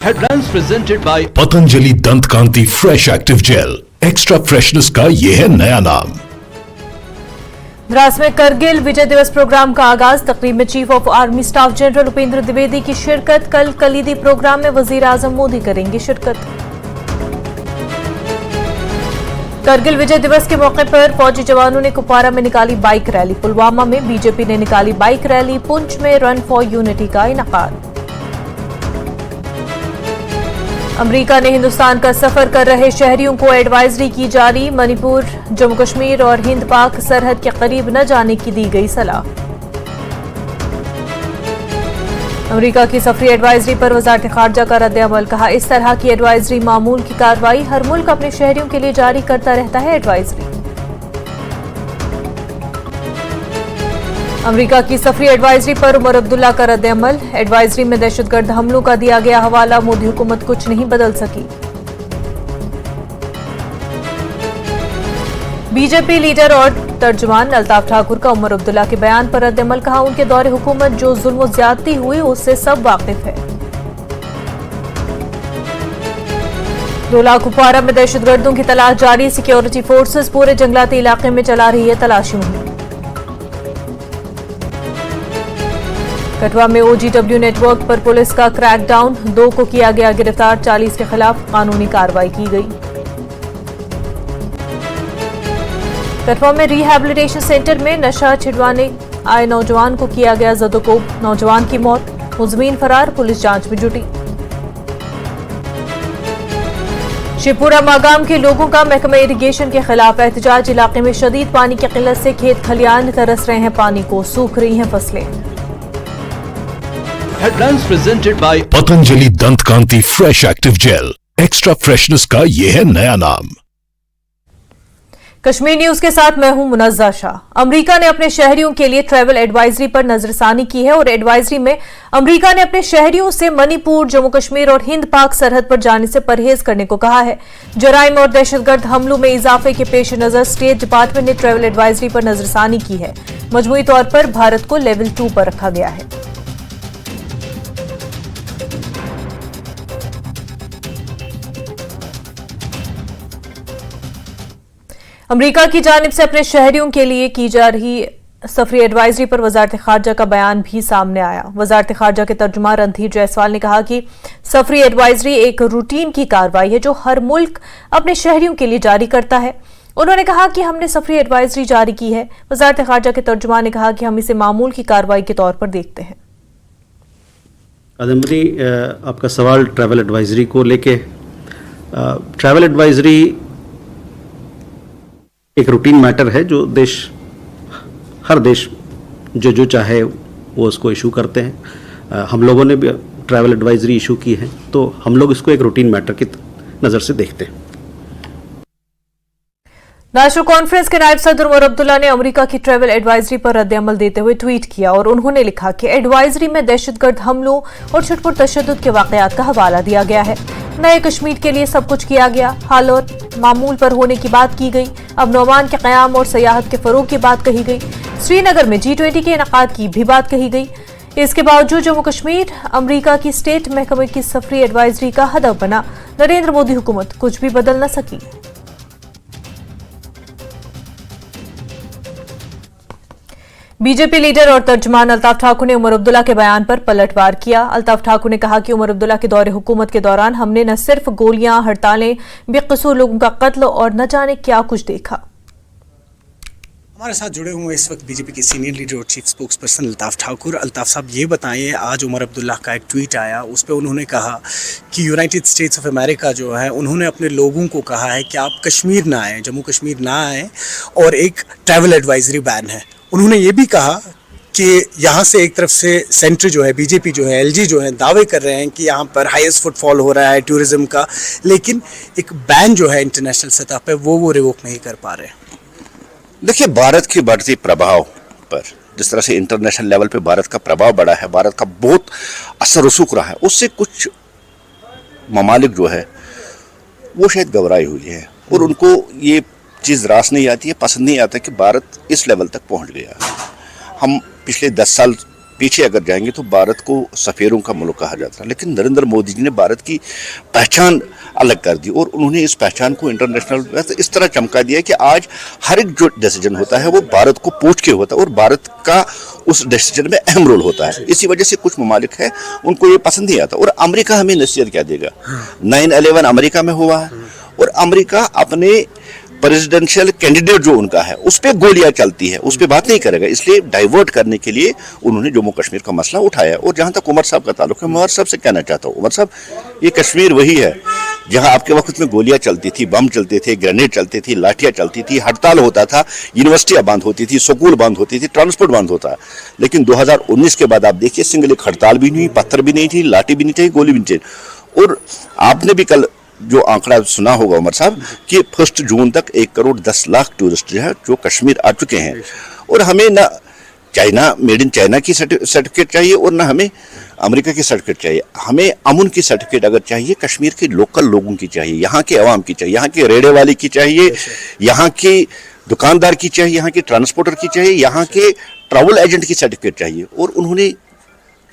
Headlines presented by Patanjali Dant Kanti fresh active gel. Extra freshness का ये है नया नाम। द्रास में करगिल विजय दिवस प्रोग्राम का आगाज। तकरीब में chief of army staff general Upendra Dwivedi की शिरकत। कल कलीदी प्रोग्राम में वजीर आजम मोदी करेंगे शिरकत। करगिल विजय दिवस के मौके पर फौजी जवानों ने कुपवारा में निकाली बाइक रैली। पुलवामा में बीजेपी ने निकाली बाइक रैली। पुंछ में रन फॉर यूनिटी का इनेकाद। अमेरिका ने हिंदुस्तान का सफर कर रहे शहरियों को एडवाइजरी की जारी। मणिपुर, जम्मू कश्मीर और हिंद पाक सरहद के करीब न जाने की दी गई सलाह। अमेरिका की सफरी एडवाइजरी पर वजारत खारजा का रद्द-ए-अमल। कहा, इस तरह की एडवाइजरी मामूल की कार्रवाई। हर मुल्क अपने शहरियों के लिए जारी करता रहता है एडवाइजरी। अमेरिका की सफरी एडवाइजरी पर उमर अब्दुल्ला का रद्द-ए-अमल। एडवाइजरी में दहशतगर्द हमलों का दिया गया हवाला। मोदी हुकूमत कुछ नहीं बदल सकी। बीजेपी लीडर और तर्जुमान अल्ताफ ठाकुर का उमर अब्दुल्ला के बयान पर रद्द-ए-अमल। कहा, उनके दौरे हुकूमत जो जुल्म और ज्यादती हुई उससे सब वाकिफ है। 2 लाख कुपवारा में दहशतगर्दों की तलाश जारी। सिक्योरिटी फोर्सेस पूरे जंगलाती इलाके में चला रही है तलाशी मुहिम। कठुआ में OGW नेटवर्क पर पुलिस का क्रैकडाउन। 2 को किया गया गिरफ्तार। 40 के खिलाफ कानूनी कार्रवाई की गई। कठुआ में रिहैबिलिटेशन सेंटर में नशा छिड़वाने आए नौजवान को किया गया जदोकोब। नौजवान की मौत, मुजमिन फरार। पुलिस जांच में जुटी। शिवपुरा मागाम के लोगों का महकमा इरिगेशन के खिलाफ एहतजाज। इलाके में शदीद पानी की किल्लत से खेत खलियान तरस रहे हैं पानी को। सूख रही हैं फसलें। Headlines presented by Patanjali Dant Kanti fresh active gel. Extra freshness का ये है नया नाम। कश्मीर न्यूज के साथ मैं हूं मुनज़्ज़ा शाह। अमेरिका ने अपने शहरियों के लिए ट्रैवल एडवाइजरी पर नजरसानी की है और एडवाइजरी में अमेरिका ने अपने शहरियों से मणिपुर, जम्मू कश्मीर और हिंद पाक सरहद पर जाने से परहेज करने को कहा है। जराइम और दहशतगर्द हमलों में इजाफे के पेश नजर स्टेट डिपार्टमेंट ने ट्रैवल एडवाइजरी पर नजरसानी की है। मजमूई तौर पर भारत को लेवल 2 पर रखा गया है। अमेरिका की जानिब से अपने शहरियों के लिए की जा रही सफरी एडवाइजरी पर वजारत खारजा का बयान भी सामने आया। वजारत खारजा के तर्जुमान रणधीर जायसवाल ने कहा कि सफरी एडवाइजरी एक रूटीन की कार्रवाई है जो हर मुल्क अपने शहरियों के लिए जारी करता है। उन्होंने कहा कि हमने सफरी एडवाइजरी जारी की है। वजारत खारजा के तर्जुमान ने कहा कि हम इसे मामूल की कार्रवाई के तौर पर देखते हैं। आदमरी, आपका सवाल ट्रैवल एडवाइजरी को लेके। ट्रैवल एडवाइजरी एक रूटीन मैटर है जो हर देश जो चाहे वो उसको इशू करते हैं। हम लोगों ने भी ट्रैवल एडवाइजरी इशू की है, तो हम लोग इसको एक रूटीन मैटर की नज़र से देखते हैं। नेशनल कॉन्फ्रेंस के नायब सदर उमर अब्दुल्ला ने अमेरिका की ट्रैवल एडवाइजरी पर रद्द-ए-अमल देते हुए ट्वीट किया और उन्होंने लिखा कि एडवाइजरी में दहशतगर्द हमलों और छुटपुट तशद्दुद के वाकयात का हवाला दिया गया है। नए कश्मीर के लिए सब कुछ किया गया। हालात मामूल पर होने की बात की गई। अब नौमान के क़याम और सयाहत के फरोग की बात कही गई। श्रीनगर में G20 के इनेकाद की भी बात कही गई। इसके बावजूद जम्मू कश्मीर अमेरिका की स्टेट महकमे की सफरी एडवाइजरी का हदफ बना। नरेंद्र मोदी हुकूमत कुछ भी बदल न सकी। बीजेपी लीडर और तर्जुमान अल्ताफ ठाकुर ने उमर अब्दुल्ला के बयान पर पलटवार किया। अल्ताफ ठाकुर ने कहा कि उमर अब्दुल्ला के दौरे हुकूमत के दौरान हमने न सिर्फ गोलियां, हड़तालें, बेकसूर लोगों का कत्ल और न जाने क्या कुछ देखा। हमारे साथ जुड़े हुए इस वक्त बीजेपी के सीनियर लीडर और chief spokes person Altaf Thakur. Altaf साहब, ये बताइए, आज उमर अब्दुल्ला का एक ट्वीट आया, उस पर उन्होंने कहा कि यूनाइटेड स्टेट्स ऑफ अमेरिका जो है उन्होंने अपने लोगों को कहा है कि आप कश्मीर ना आएँ, जम्मू कश्मीर ना आएँ, और एक ट्रैवल एडवाइजरी बैन है। उन्होंने ये भी कहा कि यहाँ से एक तरफ से सेंटर जो है, बीजेपी जो है, LG जो है, दावे कर रहे हैं कि यहाँ पर हाईएस्ट फुटफॉल हो रहा है टूरिज्म का, लेकिन एक बैन जो है इंटरनेशनल सतह पर वो रिवोक नहीं कर पा रहे हैं। देखिए, भारत की बढ़ती प्रभाव पर जिस तरह से इंटरनेशनल लेवल पे भारत का प्रभाव बढ़ा है, भारत का बहुत असर रसूख रहा है, उससे कुछ ममालिक जो है वो शायद घबराई हुई है और उनको ये चीज़ रास नहीं आती है, पसंद नहीं आता कि भारत इस लेवल तक पहुंच गया। हम पिछले 10 साल पीछे अगर जाएंगे तो भारत को सफेरों का मुल्क कहा जाता है, लेकिन नरेंद्र मोदी जी ने भारत की पहचान अलग कर दी और उन्होंने इस पहचान को इंटरनेशनल इस तरह चमका दिया कि आज हर एक जो डिसीजन होता है वो भारत को पूछ के होता है और भारत का उस डिसीजन में अहम रोल होता है। इसी वजह से कुछ ममालिक है उनको ये पसंद नहीं आता और अमेरिका हमें नसीहत क्या देगा। 9/11 अमेरिका में हुआ है और अमेरिका अपने प्रेसिडेंशियल कैंडिडेट जो उनका है उस पर गोलियां चलती है, उस पर बात नहीं करेगा, इसलिए डाइवर्ट करने के लिए उन्होंने जम्मू कश्मीर का मसला उठाया। और जहां तक उमर साहब का ताल्लुक है, उमर साहब से कहना चाहता हूँ, उमर साहब ये कश्मीर वही है जहां आपके वक्त में गोलियां चलती थी, बम चलते थे, ग्रेनेड चलती थी, लाठियां चलती थी, हड़ताल होता था, यूनिवर्सिटियां बंद होती थी, स्कूल बंद होती थी, ट्रांसपोर्ट बंद होता। लेकिन 2019 के बाद आप देखिए सिंगल एक हड़ताल भी नहीं, पत्थर भी नहीं थी, लाठी भी नहीं थी, गोली भी नहीं थी। और आपने भी कल जो आंकड़ा सुना होगा उमर साहब कि 1 जून तक 1 करोड़ 10 लाख टूरिस्ट जो है जो कश्मीर आ चुके हैं। और हमें ना चाइना मेड इन चाइना की सर्टिफिकेट चाहिए और ना हमें अमेरिका की सर्टिफिकेट चाहिए, हमें अमन की सर्टिफिकेट अगर चाहिए कश्मीर के लोकल लोगों की चाहिए, यहाँ के अवाम की चाहिए, यहाँ के रेड़े वाले की चाहिए, यहाँ के दुकानदार की चाहिए, यहाँ के ट्रांसपोर्टर की चाहिए, यहाँ के ट्रैवल एजेंट की सर्टिफिकेट चाहिए। और उन्होंने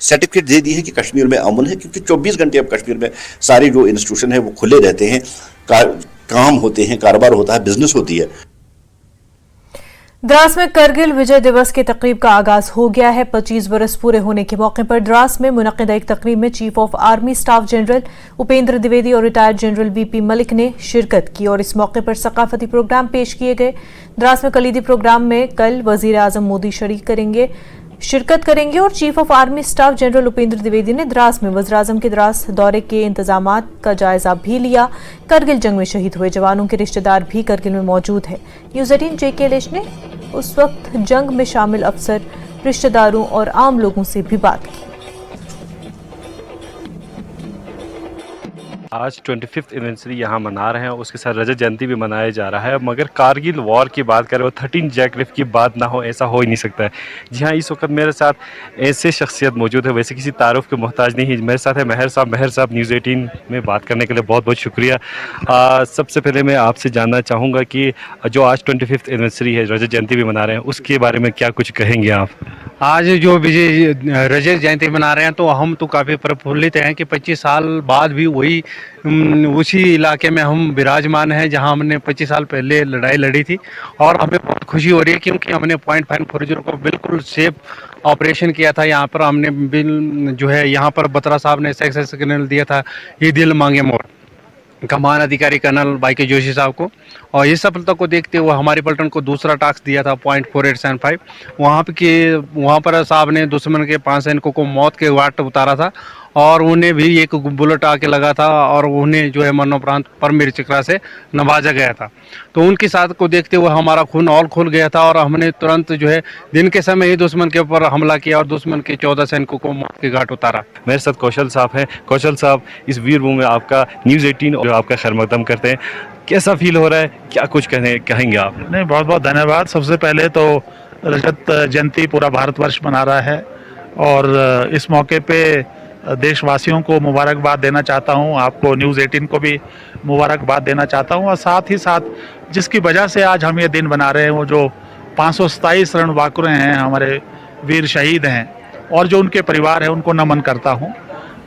सर्टिफिकेट दे दी है कि कश्मीर में अमन है, क्योंकि 24 घंटे अब कश्मीर में सारे जो इंस्टीट्यूशन है वो खुले रहते हैं, काम होते हैं, कारोबार होता है, बिजनेस होती है। द्रास में करगिल विजय दिवस की तकरीब का आगाज हो गया है। 25 बरस पूरे होने के मौके पर द्रास में मुनक्किदा एक तकरीब में chief of army staff general Upendra Dwivedi और रिटायर्ड जनरल वीपी मलिक ने शिरकत की और इस मौके पर सकाफती प्रोग्राम पेश किए गए। द्रास में कलीदी प्रोग्राम में कल वजीर आजम मोदी शिरकत करेंगे और chief of army staff general Upendra Dwivedi ने द्रास में वज़ीर आज़म के द्रास दौरे के इंतजामात का जायजा भी लिया। करगिल जंग में शहीद हुए जवानों के रिश्तेदार भी करगिल में मौजूद है। न्यूज़ 18 JKLH ने उस वक्त जंग में शामिल अफसर, रिश्तेदारों और आम लोगों से भी बात की। आज 25th एनिवर्सरी यहाँ मना रहे हैं, उसके साथ रजत जयंती भी मनाया जा रहा है, मगर कारगिल वॉर की बात करें और 13 जैकलिफ की बात ना हो, ऐसा हो ही नहीं सकता है। जी हाँ, इस वक्त मेरे साथ ऐसे शख्सियत मौजूद है, वैसे किसी तारुफ के मोहताज नहीं है। मेरे साथ है महर साहब न्यूज़ 18 में बात करने के लिए बहुत बहुत शुक्रिया। सबसे पहले मैं आपसे जानना चाहूँगा कि जो आज 25th एनिवर्सरी है, रजत जयंती भी मना रहे हैं, उसके बारे में क्या कुछ कहेंगे आप? आज जो विजय रजत जयंती मना रहे हैं तो हम तो काफ़ी प्रफुल्लित हैं कि 25 साल बाद भी उसी इलाके में हम विराजमान हैं जहां हमने 25 साल पहले लड़ाई लड़ी थी। और हमें बहुत खुशी हो रही है क्योंकि हमने पॉइंट 540 को बिल्कुल सेफ ऑपरेशन किया था। यहाँ पर हमने जो है यहाँ पर बत्रा साहब ने सक्सेस सिग्नल दिया था, ये दिल मांगे मोर, कमान अधिकारी कर्नल बाईके जोशी साहब को। और इस सफलता को देखते हुए हमारे पलटन को दूसरा टास्क दिया था .4875। वहाँ पर साहब ने दुश्मन के 5 सैनिकों को मौत के घाट उतारा था और उन्हें भी एक बुलेट आके लगा था और उन्हें जो है मरणोपरांत परमवीर चक्र से नवाजा गया था। तो उनकी साथ को देखते हुए हमारा खून और खुल गया था और हमने तुरंत जो है दिन के समय ही दुश्मन के ऊपर हमला किया और दुश्मन के 14 सैनिकों को मौत के घाट उतारा। मेरे साथ कौशल साहब हैं। कौशल साहब, इस वीरभूमि में आपका न्यूज़ 18 और आपका खैर मकदम करते हैं, कैसा फील हो रहा है, क्या कुछ कहेंगे आप? नहीं, बहुत बहुत धन्यवाद। सबसे पहले तो रजत जयंती पूरा भारतवर्ष मना रहा है और इस मौके पे देशवासियों को मुबारकबाद देना चाहता हूं, आपको न्यूज़ 18 को भी मुबारकबाद देना चाहता हूं। और साथ ही साथ जिसकी वजह से आज हम ये दिन बना रहे हैं, वो जो 527 रणबांकुरे हैं, हमारे वीर शहीद हैं और जो उनके परिवार हैं, उनको नमन करता हूं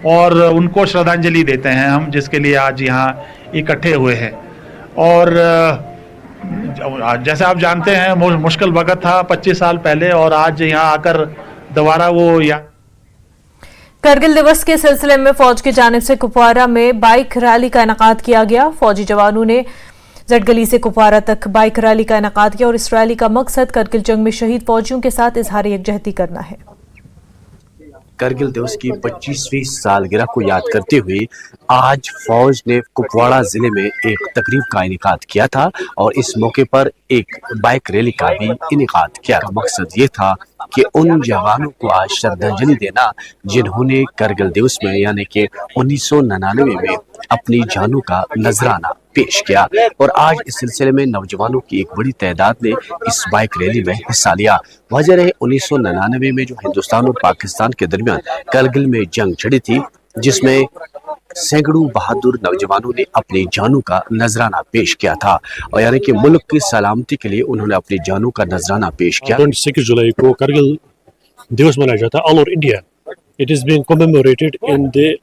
और उनको श्रद्धांजलि देते हैं हम, जिसके लिए आज यहाँ इकट्ठे हुए हैं। और जैसे आप जानते हैं मुश्किल वक्त था 25 साल पहले और आज यहाँ आकर दोबारा करगिल दिवस के सिलसिले में फौज की जानिब से कुपवारा में बाइक रैली का इनेकाद किया गया। फौजी जवानों ने जटगली से कुपवारा तक बाइक रैली का इनेकाद किया और इस रैली का मकसद करगिल जंग में शहीद फौजियों के साथ इजहार यकजहती करना है। करगिल दिवस की 25वीं सालगिरह को याद करते हुए आज फौज ने कुपवाड़ा जिले में एक तकरीब का इनेकाद किया था और इस मौके पर एक बाइक रैली का भी इनेकाद किया। मकसद ये था कि उन जवानों को आज श्रद्धांजलि देना जिन्होंने करगिल दिवस में यानी कि 1999 में अपनी जानों का नजराना पेश किया। और आज इस सिलसिले में नौजवानों की एक बड़ी तादाद ने इस बाइक रैली में हिस्सा लिया। वजह रहे 1999 में जो हिंदुस्तान और पाकिस्तान के दरमियान करगिल में जंग छिड़ी थी, जिसमें सैकड़ों बहादुर नौजवानों ने अपनी जानों का नजराना पेश किया था और यानी कि मुल्क की सलामती के लिए उन्होंने अपनी जानों का नजराना पेश किया। 26 जुलाई को करगिल दिवस मनाया जाता है all over India. It is being commemorated in the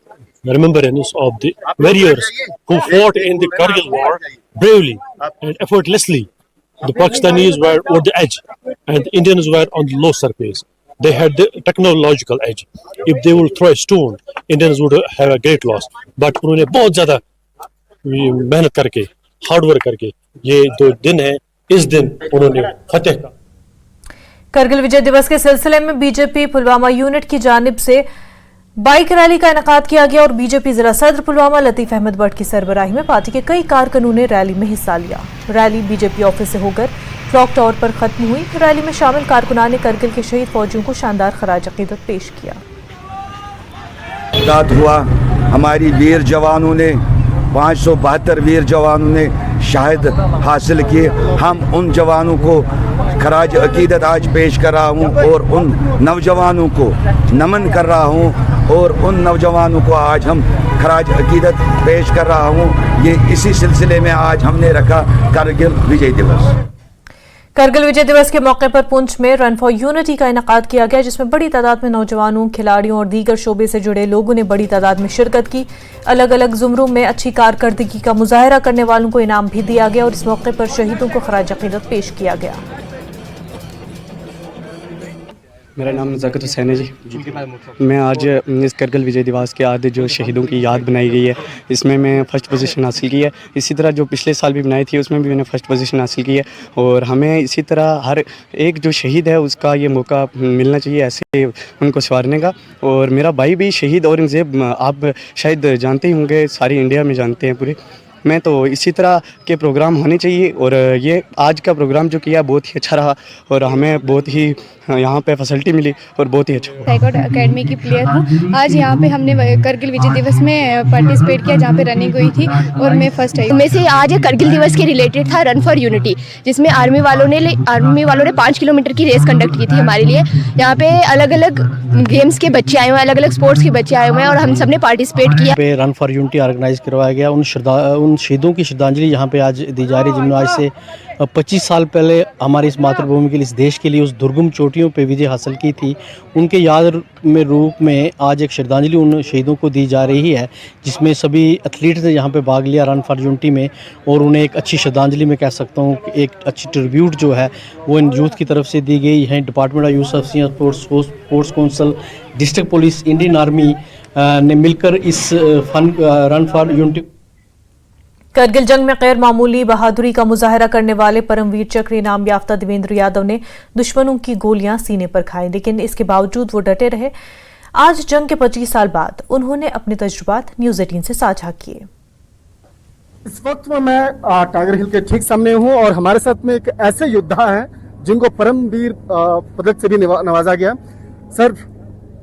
remembrance of the warriors who fought in the Kargil war bravely and effortlessly. The Pakistanis were on the edge and the Indians were on the low surface. They had the technological edge. If they would throw a stone, Indians would have a great loss. But उन्होंने बहुत ज़्यादा मेहनत करके, hard work करके ये जो दिन है, इस दिन उन्होंने फतेह का. करगिल विजय दिवस के सिलसिले में बीजेपी पुलवामा यूनिट की जानिब से बाइक रैली का इनेकाद किया गया और बीजेपी जिला सदर पुलवामा लतीफ अहमद भट्ट की सरबराही में पार्टी के कई कारकुनों ने रैली में हिस्सा लिया. रैली बीजेपी ऑफिस से होकर क्लॉक टावर पर खत्म हुई. रैली में शामिल कारकुनान ने करगिल के शहीद फौजियों को शानदार खराज अकीदत पेश किया. हुआ हमारी वीर जवानों ने 572 वीर जवानों ने शहादत हासिल की. हम उन जवानों को खराज अकीदत आज पेश कर रहा हूँ और उन नौजवानों को नमन कर रहा हूँ और उन नौजवानों को आज हम खराज अकीदत पेश कर रहा हूँ. ये इसी सिलसिले में आज हमने रखा करगिल विजय दिवस. करगिल विजय दिवस के मौके पर पुंछ में रन फॉर यूनिटी का इनेकाद किया गया, जिसमें बड़ी तादाद में नौजवानों, खिलाड़ियों और दीगर शोबे से जुड़े लोगों ने बड़ी तादाद में शिरकत की. अलग अलग जुमरों में अच्छी कारकर्दगी का मुजाहरा करने वालों को इनाम भी दिया गया और इस मौके पर शहीदों को खराज अकीदत पेश किया गया. मेरा नाम ज़कत हुसैन है जी. मैं आज इस करगिल विजय दिवस के आज जो शहीदों की याद बनाई गई है, इसमें मैं फ़र्स्ट पोजीशन हासिल की है. इसी तरह जो पिछले साल भी बनाई थी उसमें भी मैंने फ़र्स्ट पोजीशन हासिल की है. और हमें इसी तरह हर एक जो शहीद है उसका ये मौका मिलना चाहिए ऐसे उनको संवारने का. और मेरा भाई भी शहीद औरंगज़ेब आप शायद जानते ही होंगे, सारी इंडिया में जानते हैं पूरे. मैं तो इसी तरह के प्रोग्राम होने चाहिए और ये आज का प्रोग्राम जो किया बहुत ही अच्छा रहा और हमें बहुत ही यहाँ पे फैसिलिटी मिली और बहुत ही अच्छा. टाइगर एकेडमी की प्लेयर हूँ. आज यहाँ पे हमने करगिल विजय दिवस में पार्टिसिपेट किया जहाँ पे रनिंग हुई थी और मैं फर्स्ट आई. में से आज करगिल दिवस के रिलेटेड था रन फॉर यूनिटी, जिसमें आर्मी वालों ने 5 किलोमीटर की रेस कंडक्ट की थी हमारे लिए. यहाँ पे अलग अलग गेम्स के बच्चे आए हुए हैं, अलग अलग स्पोर्ट्स के बच्चे आए हुए हैं और हम सब ने पार्टिसिपेट किया. पे रन फॉर यूनिटी ऑर्गेनाइज करवाया गया. उन शहीदों की श्रद्धांजलि यहाँ पे आज दी जा रही है जिन्होंने आज से 25 साल पहले हमारी इस मातृभूमि के लिए, इस देश के लिए उस दुर्गम चोटियों पे विजय हासिल की थी. उनके याद में रूप में आज एक श्रद्धांजलि उन शहीदों को दी जा रही है, जिसमें सभी एथलीट्स ने यहाँ पे भाग लिया रन फॉर यूनिटी में. और उन्हें एक अच्छी श्रद्धांजलि मैं कह सकता हूँ, एक अच्छी ट्रिब्यूट जो है वो इन यूथ की तरफ से दी गई है. Department of youth affairs, sports council, district police, Indian army ने मिलकर इस रन फॉर यूनिटी. करगिल जंग में गैर मामूली बहादुरी का मुजाहरा करने वाले परमवीर चक्र इनाम याफ्ता देवेंद्र यादव ने दुश्मनों की गोलियां सीने पर खाई, लेकिन इसके बावजूद वो डटे रहे. आज जंग के 25 साल बाद उन्होंने अपने तजुर्बात न्यूज़ 18 से साझा किए. इस वक्त में मैं टाइगर हिल के ठीक सामने हूं और हमारे साथ में एक ऐसे योद्धा हैं जिनको परमवीर पदक से भी नवाजा गया. सर,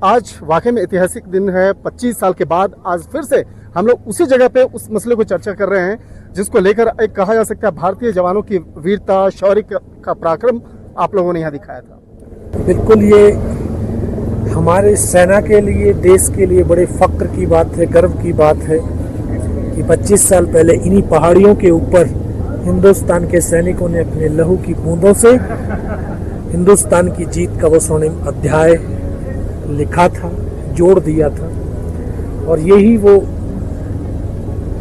आज वाकई में ऐतिहासिक दिन है. 25 साल के बाद आज फिर से हम लोग उसी जगह पे उस मसले को चर्चा कर रहे हैं जिसको लेकर एक कहा जा सकता है भारतीय जवानों की वीरता, शौर्य का पराक्रम आप लोगों ने यहाँ दिखाया था. बिल्कुल, ये हमारे सेना के लिए, देश के लिए बड़े फक्र की बात है, गर्व की बात है कि 25 साल पहले इन्हीं पहाड़ियों के ऊपर हिंदुस्तान के सैनिकों ने अपने लहू की बूंदों से हिंदुस्तान की जीत का वो स्वर्णिम अध्याय लिखा था, जोड़ दिया था. और यही वो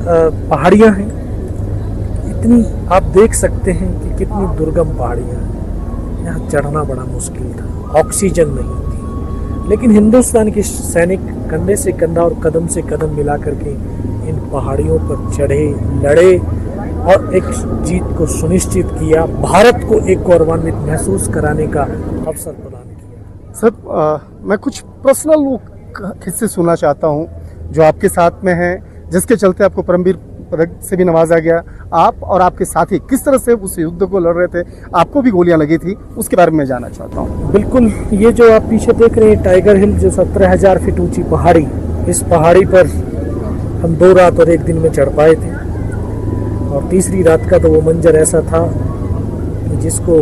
पहाड़ियाँ हैं. इतनी आप देख सकते हैं कि कितनी दुर्गम पहाड़ियाँ हैं. यहाँ चढ़ना बड़ा मुश्किल था, ऑक्सीजन नहीं थी, लेकिन हिंदुस्तान के सैनिक कंधे से कंधा और कदम से कदम मिला करके इन पहाड़ियों पर चढ़े, लड़े और एक जीत को सुनिश्चित किया, भारत को एक गौरवान्वित महसूस कराने का अवसर प्रदान किया. सर, मैं कुछ पर्सनल किस्से सुनना चाहता हूँ जो आपके साथ में हैं, जिसके चलते आपको परमवीर पदक से भी नवाजा गया. आप और आपके साथी किस तरह से उस युद्ध को लड़ रहे थे, आपको भी गोलियां लगी थी, उसके बारे में मैं जानना चाहता हूँ. बिल्कुल, ये जो आप पीछे देख रहे हैं टाइगर हिल, जो 17,000 फीट ऊंची पहाड़ी, इस पहाड़ी पर हम 2 रात और 1 दिन में चढ़ पाए थे. और तीसरी रात का तो वो मंजर ऐसा था कि जिसको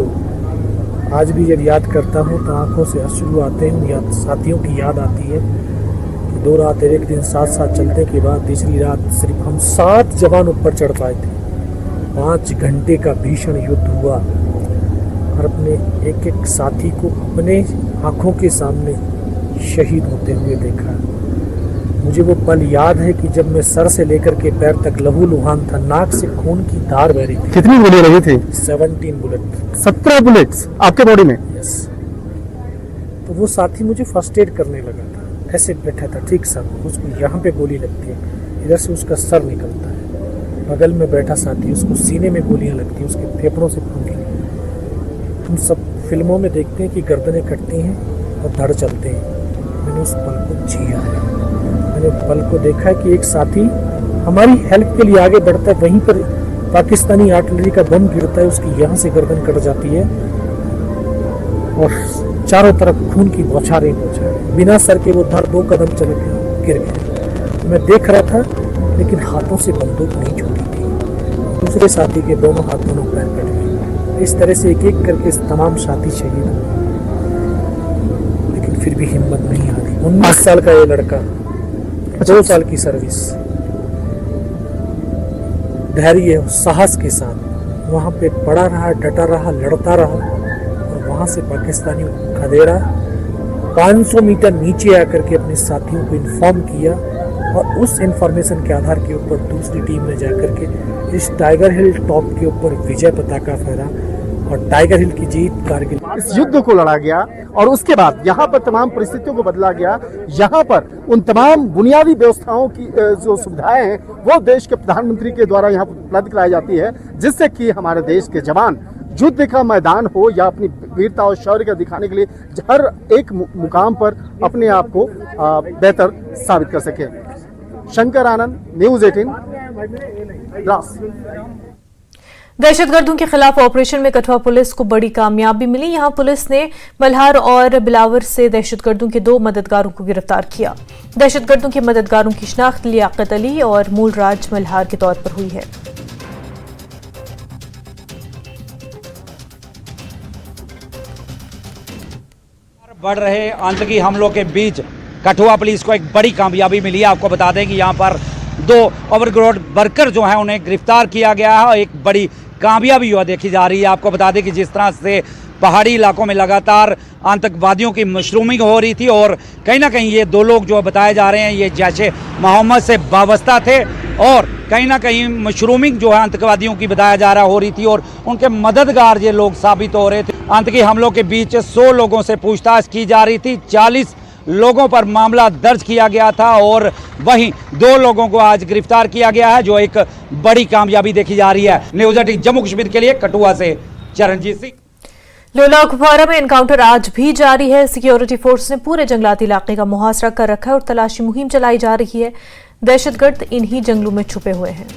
आज भी जब याद करता हूँ तो आंखों से अश्रु आते हैं. या साथियों की याद आती है कि 2 रात और 1 दिन साथ साथ चलने के बाद तीसरी रात सिर्फ हम 7 जवान ऊपर चढ़ पाए थे. 5 घंटे का भीषण युद्ध हुआ और अपने एक एक साथी को अपने आंखों के सामने शहीद होते हुए देखा। मुझे वो पल याद है कि जब मैं सर से लेकर के पैर तक लहूलुहान था, नाक से खून की धार बह रही थी। कितनी गोलियां लगी थी? 17 बुलेट। 17 बुलेट्स आपके बॉडी में? यस। तो वो साथी मुझे फर्स्ट एड करने लगा था, ऐसे बैठा था ठीक साथ, उसको यहाँ पे गोली लगती है, इधर से उसका सर निकलता है, बगल में बैठा साथी उसको सीने में गोलियां लगती हैं, उसके फेफड़ों से खून निकलता। हम सब फिल्मों में देखते हैं कि गर्दनें कटती हैं और धड़ चलते हैं। मैंने उस पल को जिया है, मैंने पल को देखा है कि एक साथी हमारी हेल्प के लिए आगे बढ़ता है, वहीं पर पाकिस्तानी आर्टिलरी का बम गिरता है, उसकी यहाँ से गर्दन कट जाती है और चारों तरफ खून की बौछारें बौछारें, बिना सर के वो धड़ 2 कदम चल के गिर गए। मैं देख रहा था लेकिन हाथों से बंदूक नहीं छूटी थी। दूसरे साथी के दोनों हाथ दोनों पैर कट गए। इस तरह से एक एक करके तमाम साथी शहीद हुए, लेकिन फिर भी हिम्मत नहीं हारी। 19 साल का ये लड़का, 2 साल की सर्विस, धैर्य साहस के साथ वहाँ पे पड़ा रहा, डटा रहा, लड़ता रहा और वहाँ से पाकिस्तानी खदेड़ा 500 मीटर नीचे आकर के अपने साथियों को इन्फॉर्म किया और उस इंफॉर्मेशन के आधार के ऊपर दूसरी टीम ने जाकर के इस टाइगर हिल टॉप के ऊपर विजय पताका फहरा और टाइगर हिल की जीत कारगिल। इस युद्ध को लड़ा गया और उसके बाद यहाँ पर तमाम परिस्थितियों को बदला गया। यहाँ पर उन तमाम बुनियादी व्यवस्थाओं की जो सुविधाएं हैं वो देश के प्रधानमंत्री के द्वारा यहाँ पर उपलब्ध कराई जाती है, जिससे कि हमारे देश के जवान युद्ध का मैदान हो या अपनी वीरता और शौर्य का दिखाने के लिए हर एक मुकाम पर अपने आप को बेहतर साबित कर सके। शंकर आनंद, न्यूज़ 18, द्रास। दहशतगर्दों के खिलाफ ऑपरेशन में कठुआ पुलिस को बड़ी कामयाबी मिली। यहां पुलिस ने मल्हार और बिलावर से दहशतगर्दों के 2 मददगारों को गिरफ्तार किया। दहशतगर्दों के मददगारों की शिनाख्त लियाकत अली और मूलराज मल्हार के तौर पर हुई है। बढ़ रहे आतंकी हमलों के बीच कठुआ पुलिस को एक बड़ी कामयाबी मिली है। आपको बता दें कि यहाँ पर 2 ओवरग्रोड वर्कर जो हैं उन्हें गिरफ्तार किया गया है और एक बड़ी कामयाबी हुआ देखी जा रही है। आपको बता दें कि जिस तरह से पहाड़ी इलाकों में लगातार आतंकवादियों की मशरूमिंग हो रही थी और कहीं ना कहीं ये 2 लोग जो बताए जा रहे हैं ये जैशे मोहम्मद से वाबस्ता थे और कहीं ना कहीं मशरूमिंग जो है आतंकवादियों की बताया जा रहा हो रही थी और उनके मददगार ये लोग साबित हो रहे थे। आतंकी हमलों के बीच 100 लोगों से पूछताछ की जा रही थी, 40 लोगों पर मामला दर्ज किया गया था और वहीं 2 लोगों को आज गिरफ्तार किया गया है, जो एक बड़ी कामयाबी देखी जा रही है। न्यूज़ 18 जम्मू कश्मीर के लिए कठुआ से चरणजीत सिंह। लोला कुपवारा में एनकाउंटर आज भी जारी है। सिक्योरिटी फोर्स ने पूरे जंगलाती इलाके का मुहासरा कर रखा है और तलाशी मुहिम चलाई जा रही है। दहशतगर्द इन्हीं जंगलों में छुपे हुए हैं।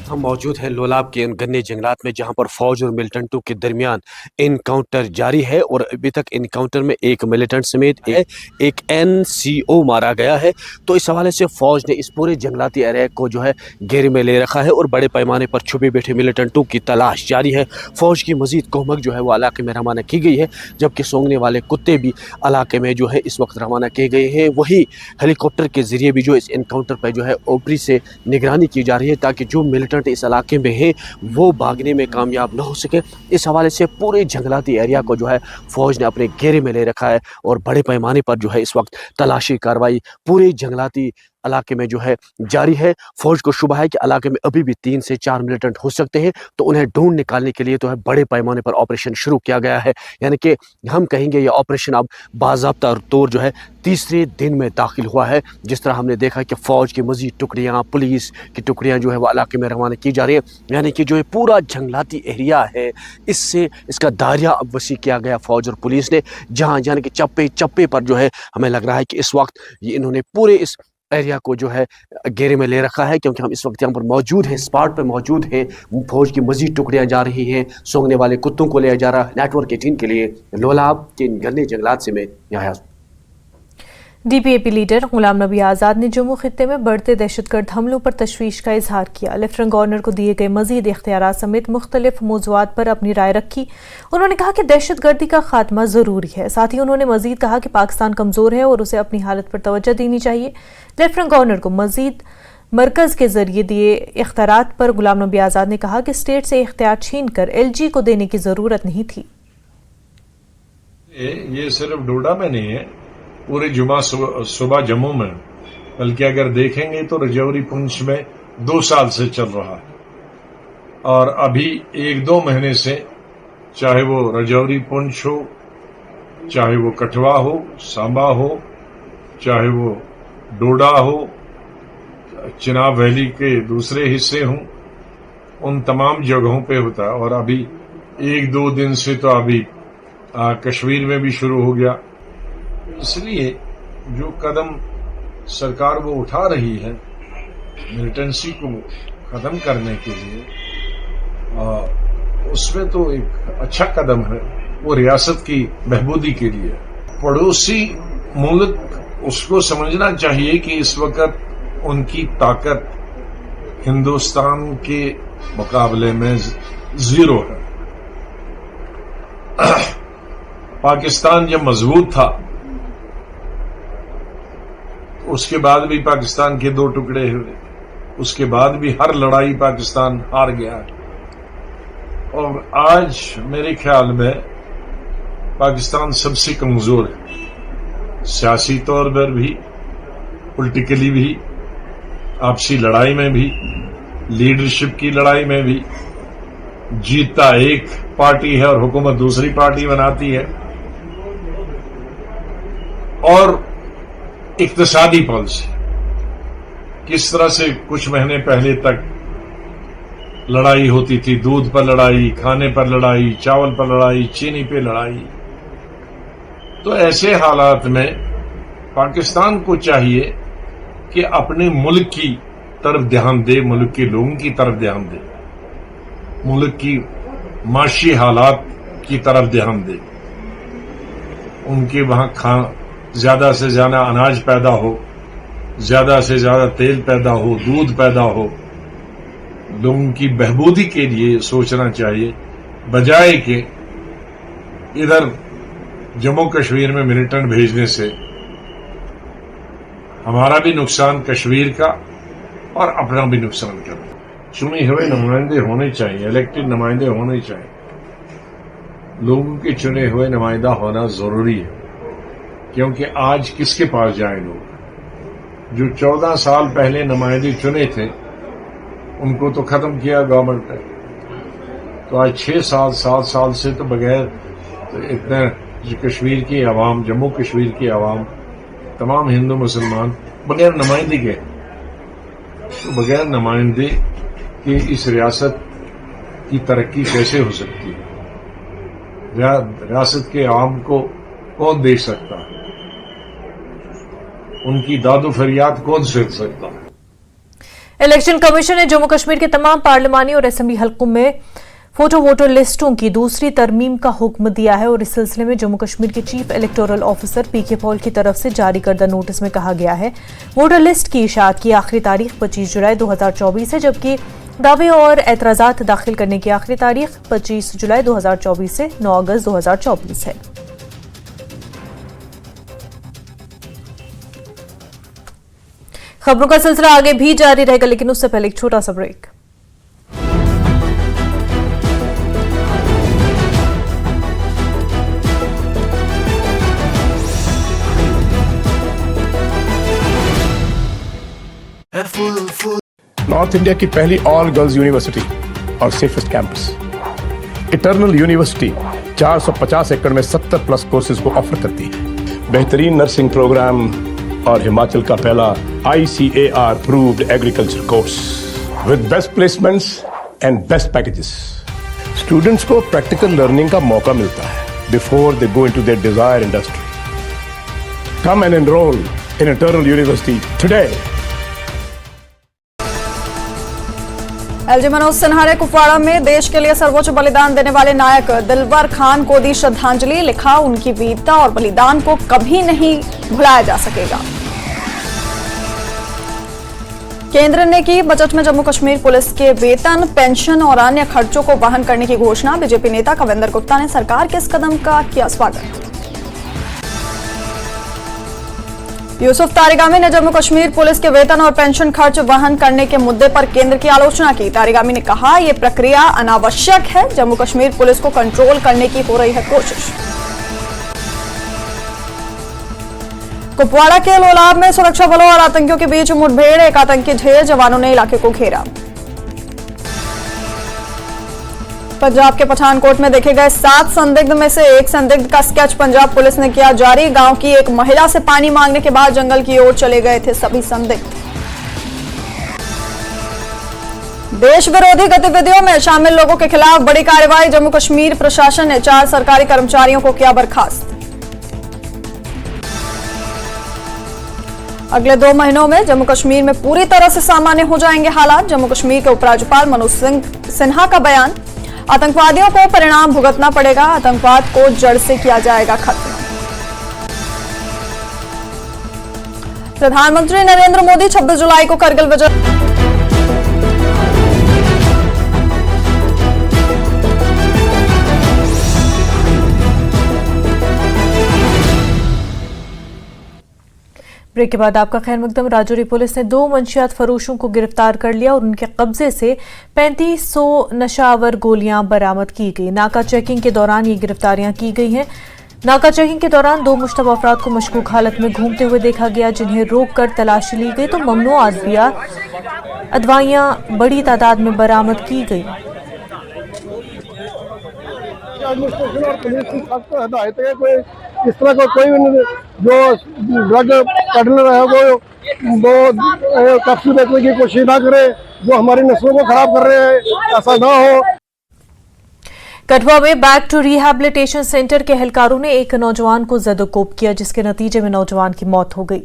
हम मौजूद हैं लोलाब के घने जंगलात में, जहां पर फौज और मिलिटेंटों के दरमियान इनकाउंटर जारी है और अभी तक इनकाउंटर में एक मिलिटेंट समेत एक NCO मारा गया है। तो इस हवाले से फौज ने इस पूरे जंगलाती एरिया को जो है घेरे में ले रखा है और बड़े पैमाने पर छुपे बैठे मिलिटेंटों की तलाश जारी है। फौज की मजीद कोहमक जो है वो इलाके में रवाना की गई है, जबकि सूंघने वाले कुत्ते भी इलाके में जो है इस वक्त रवाना किए गए हैं। वही हेलीकॉप्टर के जरिए भी जो इस इनकाउंटर पर जो है ऊपरी से निगरानी की जा रही है ताकि जो मिलिटेंट इस इलाके में है वो भागने में कामयाब न हो सके। इस हवाले से पूरे जंगलाती एरिया को जो है फौज ने अपने घेरे में ले रखा है और बड़े पैमाने पर जो है इस वक्त तलाशी कार्रवाई पूरे जंगलाती इलाके में जो है जारी है। फौज को शुबा है कि इलाके में अभी भी 3 से 4 मिलिटेंट हो सकते हैं, तो उन्हें ढूंढ निकालने के लिए तो है बड़े पैमाने पर ऑपरेशन शुरू किया गया है। यानी कि हम कहेंगे ये ऑपरेशन अब बाज़ाब्ता तौर जो है तीसरे दिन में दाखिल हुआ है। जिस तरह हमने देखा कि फ़ौज की मज़ीद टुकड़ियाँ, पुलिस की टुकड़ियाँ जो है वो इलाके में रवाना की जा रही है। यानी कि जो ये पूरा जंगलाती एरिया है इससे इसका दायरा अब वसी किया गया फ़ौज और पुलिस ने, जहाँ यानी कि चप्पे चप्पे पर जो है हमें लग रहा है कि इस वक्त ये इन्होंने पूरे इस एरिया को जो है घेरे में ले रखा है। क्योंकि हम इस वक्त यहाँ पर मौजूद हैं, स्पॉट पर मौजूद हैं, फौज की मजीद टुकड़ियाँ जा रही हैं, सूंघने वाले कुत्तों को लिया जा रहा है। नेटवर्क 18 के लिए लोलाब के घने जंगलात से मैं यहाँ। DPAP लीडर गुलाम नबी आज़ाद ने जम्मू खित्ते में बढ़ते दहशतगर्द हमलों पर तशवीश का इजहार किया। लेफ्टिनेंट गवर्नर को दिए गए मजीद इख्तियारात समेत मुख्तलिफ मौज़ूआत पर अपनी राय रखी। उन्होंने कहा कि दहशतगर्दी का खात्मा ज़रूरी है। साथ ही उन्होंने मजीद कहा कि पाकिस्तान कमज़ोर है और उसे अपनी हालत पर तवज्जो देनी चाहिए। लेफ्टिनेंट गवर्नर को मजीद मरकज के जरिए दिए इख्तियारात पर गुलाम नबी आज़ाद ने कहा कि स्टेट से इख्तियार छीनकर LG को देने की जरूरत नहीं थी। ये सिर्फ डोडा में नहीं है, पूरे जुमा सुबह जम्मू में, बल्कि अगर देखेंगे तो रजौरी पुंछ में 2 साल से चल रहा है और अभी 1-2 महीने से, चाहे वो रजौरी पुंछ हो, चाहे वो कठवा हो, सांबा हो, चाहे वो डोडा हो, चिनाब वैली के दूसरे हिस्से हों, उन तमाम जगहों पे होता है। और अभी 1-2 दिन से तो अभी कश्मीर में भी शुरू हो गया। इसलिए जो कदम सरकार वो उठा रही है मिलिटेंसी को खत्म करने के लिए, उसमें तो एक अच्छा कदम है, वो रियासत की बहबूदी के लिए। पड़ोसी मुल्क उसको समझना चाहिए कि इस वक्त उनकी ताकत हिंदुस्तान के मुकाबले में 0 है। पाकिस्तान जब मजबूत था, उसके बाद भी पाकिस्तान के 2 टुकड़े हुए, उसके बाद भी हर लड़ाई पाकिस्तान हार गया है। और आज मेरे ख्याल में पाकिस्तान सबसे कमजोर है, सियासी तौर पर भी, पॉलिटिकली भी, आपसी लड़ाई में भी, लीडरशिप की लड़ाई में भी। जीतता एक पार्टी है और हुकूमत दूसरी पार्टी बनाती है। और इक्तिसादी पॉलिसी, किस तरह से कुछ महीने पहले तक लड़ाई होती थी, दूध पर लड़ाई, खाने पर लड़ाई, चावल पर लड़ाई, चीनी पे लड़ाई। तो ऐसे हालात में पाकिस्तान को चाहिए कि अपने मुल्क की तरफ ध्यान दे, मुल्क के लोगों की तरफ ध्यान दे, मुल्क की माशी हालात की तरफ ध्यान दे। उनके वहां ज्यादा से ज्यादा अनाज पैदा हो, ज्यादा से ज्यादा तेल पैदा हो, दूध पैदा हो। लोगों की बहबूदी के लिए सोचना चाहिए, बजाय कि इधर जम्मू कश्मीर में मिलिटेंट भेजने से हमारा भी नुकसान कश्मीर का और अपना भी नुकसान करना। चुने हुए नुमाइंदे होने चाहिए, इलेक्टेड नुमाइंदे होने चाहिए। लोगों के चुने हुए नुमाइंदा होना जरूरी है, क्योंकि आज किसके पास जाए लोग? जो 14 साल पहले नुमाइंदे चुने थे, उनको तो खत्म किया गवर्नमेंट ने। तो आज 6 साल 7 साल से तो बगैर तो इतना कश्मीर की आवाम, जम्मू कश्मीर की आवाम, तमाम हिंदू मुसलमान बगैर नुमाइंदे के, तो बगैर नुमाइंदे के इस रियासत की तरक्की कैसे हो सकती है? रियासत के आवाम को कौन देख सकता है? उनकी दादो फरियाद कौन सुन सकता है? इलेक्शन कमीशन ने जम्मू कश्मीर के तमाम पार्लिमानी और असेंबली हलकों में फोटो वोटर लिस्टों की दूसरी तरमीम का हुक्म दिया है। और इस सिलसिले में जम्मू कश्मीर के chief electoral officer PK Paul की तरफ से जारी करदा नोटिस में कहा गया है, वोटर लिस्ट की इशाअत की आखिरी तारीख 25 जुलाई 2024 है, जबकि दावे और एतराजात दाखिल करने की आखिरी तारीख 25 जुलाई 2024 से 9 अगस्त 2024 है। खबरों का सिलसिला आगे भी जारी रहेगा, लेकिन उससे पहले एक छोटा सा ब्रेक। नॉर्थ इंडिया की पहली ऑल गर्ल्स यूनिवर्सिटी और सेफेस्ट कैंपस इटर्नल यूनिवर्सिटी 450 एकड़ में 70+ कोर्सेज को ऑफर करती है। बेहतरीन नर्सिंग प्रोग्राम और हिमाचल का पहला ICAR approved agriculture course with best placements and best packages. Students को प्रैक्टिकल लर्निंग का मौका मिलता है before they go into their desired industry. Come and enrol in eternal university today. LG Manoj Sinha ने कुपवाड़ा में देश के लिए सर्वोच्च बलिदान देने वाले नायक दिलवर खान को दी श्रद्धांजलि। लिखा, उनकी वीरता और बलिदान को कभी नहीं भुलाया जा सकेगा। केंद्र ने की बजट में जम्मू कश्मीर पुलिस के वेतन, पेंशन और अन्य खर्चों को वहन करने की घोषणा। बीजेपी नेता कविंदर गुप्ता ने सरकार के इस कदम का किया स्वागत। यूसुफ तारिगामी ने जम्मू कश्मीर पुलिस के वेतन और पेंशन खर्च वहन करने के मुद्दे पर केंद्र की आलोचना की। तारिगामी ने कहा, यह प्रक्रिया अनावश्यक है। जम्मू कश्मीर पुलिस को कंट्रोल करने की हो रही है कोशिश। कुपवाड़ा के लोलाब में सुरक्षा बलों और आतंकियों के बीच मुठभेड़, एक आतंकी ढेर, जवानों ने इलाके को घेरा। पंजाब के पठानकोट में देखे गए 7 संदिग्ध में से एक संदिग्ध का स्केच पंजाब पुलिस ने किया जारी। गांव की एक महिला से पानी मांगने के बाद जंगल की ओर चले गए थे सभी संदिग्ध। देश विरोधी गतिविधियों में शामिल लोगों के खिलाफ बड़ी कार्रवाई। जम्मू कश्मीर प्रशासन ने 4 सरकारी कर्मचारियों को किया बर्खास्त। अगले 2 महीनों में जम्मू कश्मीर में पूरी तरह से सामान्य हो जाएंगे हालात। जम्मू कश्मीर के उपराज्यपाल मनोज सिन्हा का बयान। आतंकवादियों को परिणाम भुगतना पड़ेगा, आतंकवाद को जड़ से किया जाएगा खत्म। प्रधानमंत्री नरेंद्र मोदी 26 जुलाई को करगिल विजय ब्रेक के बाद आपका खैर मकदम। राजौरी पुलिस ने 2 मंशियात फरोशों को गिरफ्तार कर लिया और उनके कब्जे से 3500 नशावर गोलियां बरामद की गई। नाका चेकिंग के दौरान ये गिरफ्तारियां की गई हैं। नाका चेकिंग के दौरान 2 मुश्तबा अफराद को मशकूक हालत में घूमते हुए देखा गया, जिन्हें रोककर तलाशी ली गई तो ममनू अदवाइयां बड़ी तादाद में बरामद की गई। एडमिनिस्ट्रेशन और पुलिस की सख्त हिदायत है कोई इस तरह का कोई जो ड्रग पेडलर है वो कर्फ्यू देखने की कोशिश ना करे, जो हमारी नस्लों को खराब कर रहे हैं, ऐसा ना हो। कठुआ में बैक टू रिहैबिलिटेशन सेंटर के एहलकारों ने एक नौजवान को जदोकोब किया, जिसके नतीजे में नौजवान की मौत हो गई।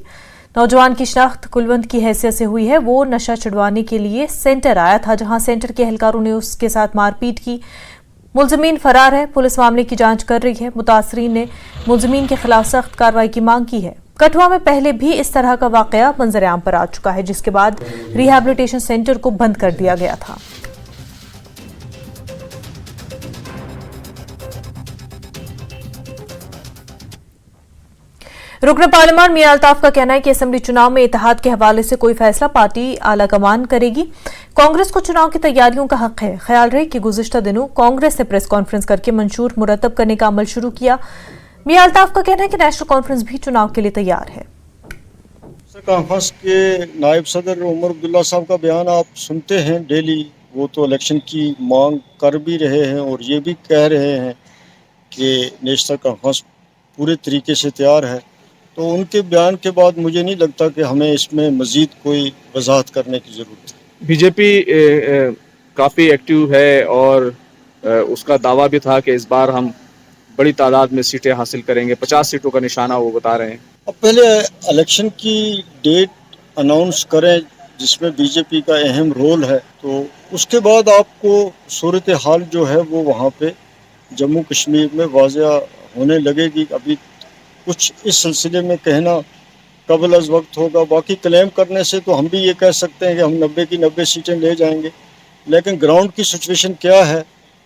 नौजवान की शनाख्त कुलवंत की हैसियत से हुई है। वो नशा छुड़वाने के लिए सेंटर आया था, जहां सेंटर के एहलकारों ने उसके साथ मारपीट की। मुलजमीन फरार है। पुलिस मामले की जांच कर रही है। मुतासरीन ने मुलजमीन के खिलाफ सख्त कार्रवाई की मांग की है। कठुआ में पहले भी इस तरह का वाकया मंजर-ए-आम पर आ चुका है, जिसके बाद रिहैबिलिटेशन सेंटर को बंद कर दिया गया था। रुकन पार्लियामान मियां अल्ताफ का कहना है कि असेंबली चुनाव में इत्तेहाद के हवाले से कोई फैसला पार्टी आला कमान करेगी। कांग्रेस को चुनाव की तैयारियों का हक है। ख्याल रहे कि गुज़िश्ता दिनों कांग्रेस ने प्रेस कॉन्फ्रेंस करके मंशूर मुरतब करने का अमल शुरू किया। मियां अल्ताफ का कहना है कि नेशनल कॉन्फ्रेंस भी चुनाव के लिए तैयार है। कॉन्फ्रेंस के नायब सदर उमर अब्दुल्ला साहब का बयान आप सुनते हैं डेली। वो तो इलेक्शन की मांग कर भी रहे हैं और ये भी कह रहे हैं कि नेशनल कॉन्फ्रेंस पूरे तरीके से तैयार है। तो उनके बयान के बाद मुझे नहीं लगता कि हमें इसमें मज़ीद कोई वजाहत करने की ज़रूरत है। बीजेपी काफ़ी एक्टिव है और उसका दावा भी था कि इस बार हम बड़ी तादाद में सीटें हासिल करेंगे। 50 सीटों का निशाना वो बता रहे हैं। अब पहले इलेक्शन की डेट अनाउंस करें जिसमें बीजेपी का अहम रोल है, तो उसके बाद आपको सूरत हाल जो है वो वहाँ पे जम्मू कश्मीर में वाज़िया होने लगेगी। अभी कुछ इस सिलसिले में कहना कबल अज़ वक्त होगा। बाकी क्लेम करने से तो हम भी ये कह सकते हैं कि हम 90 की 90 सीटें ले जाएंगे, लेकिन ग्राउंड की सिचुएशन क्या है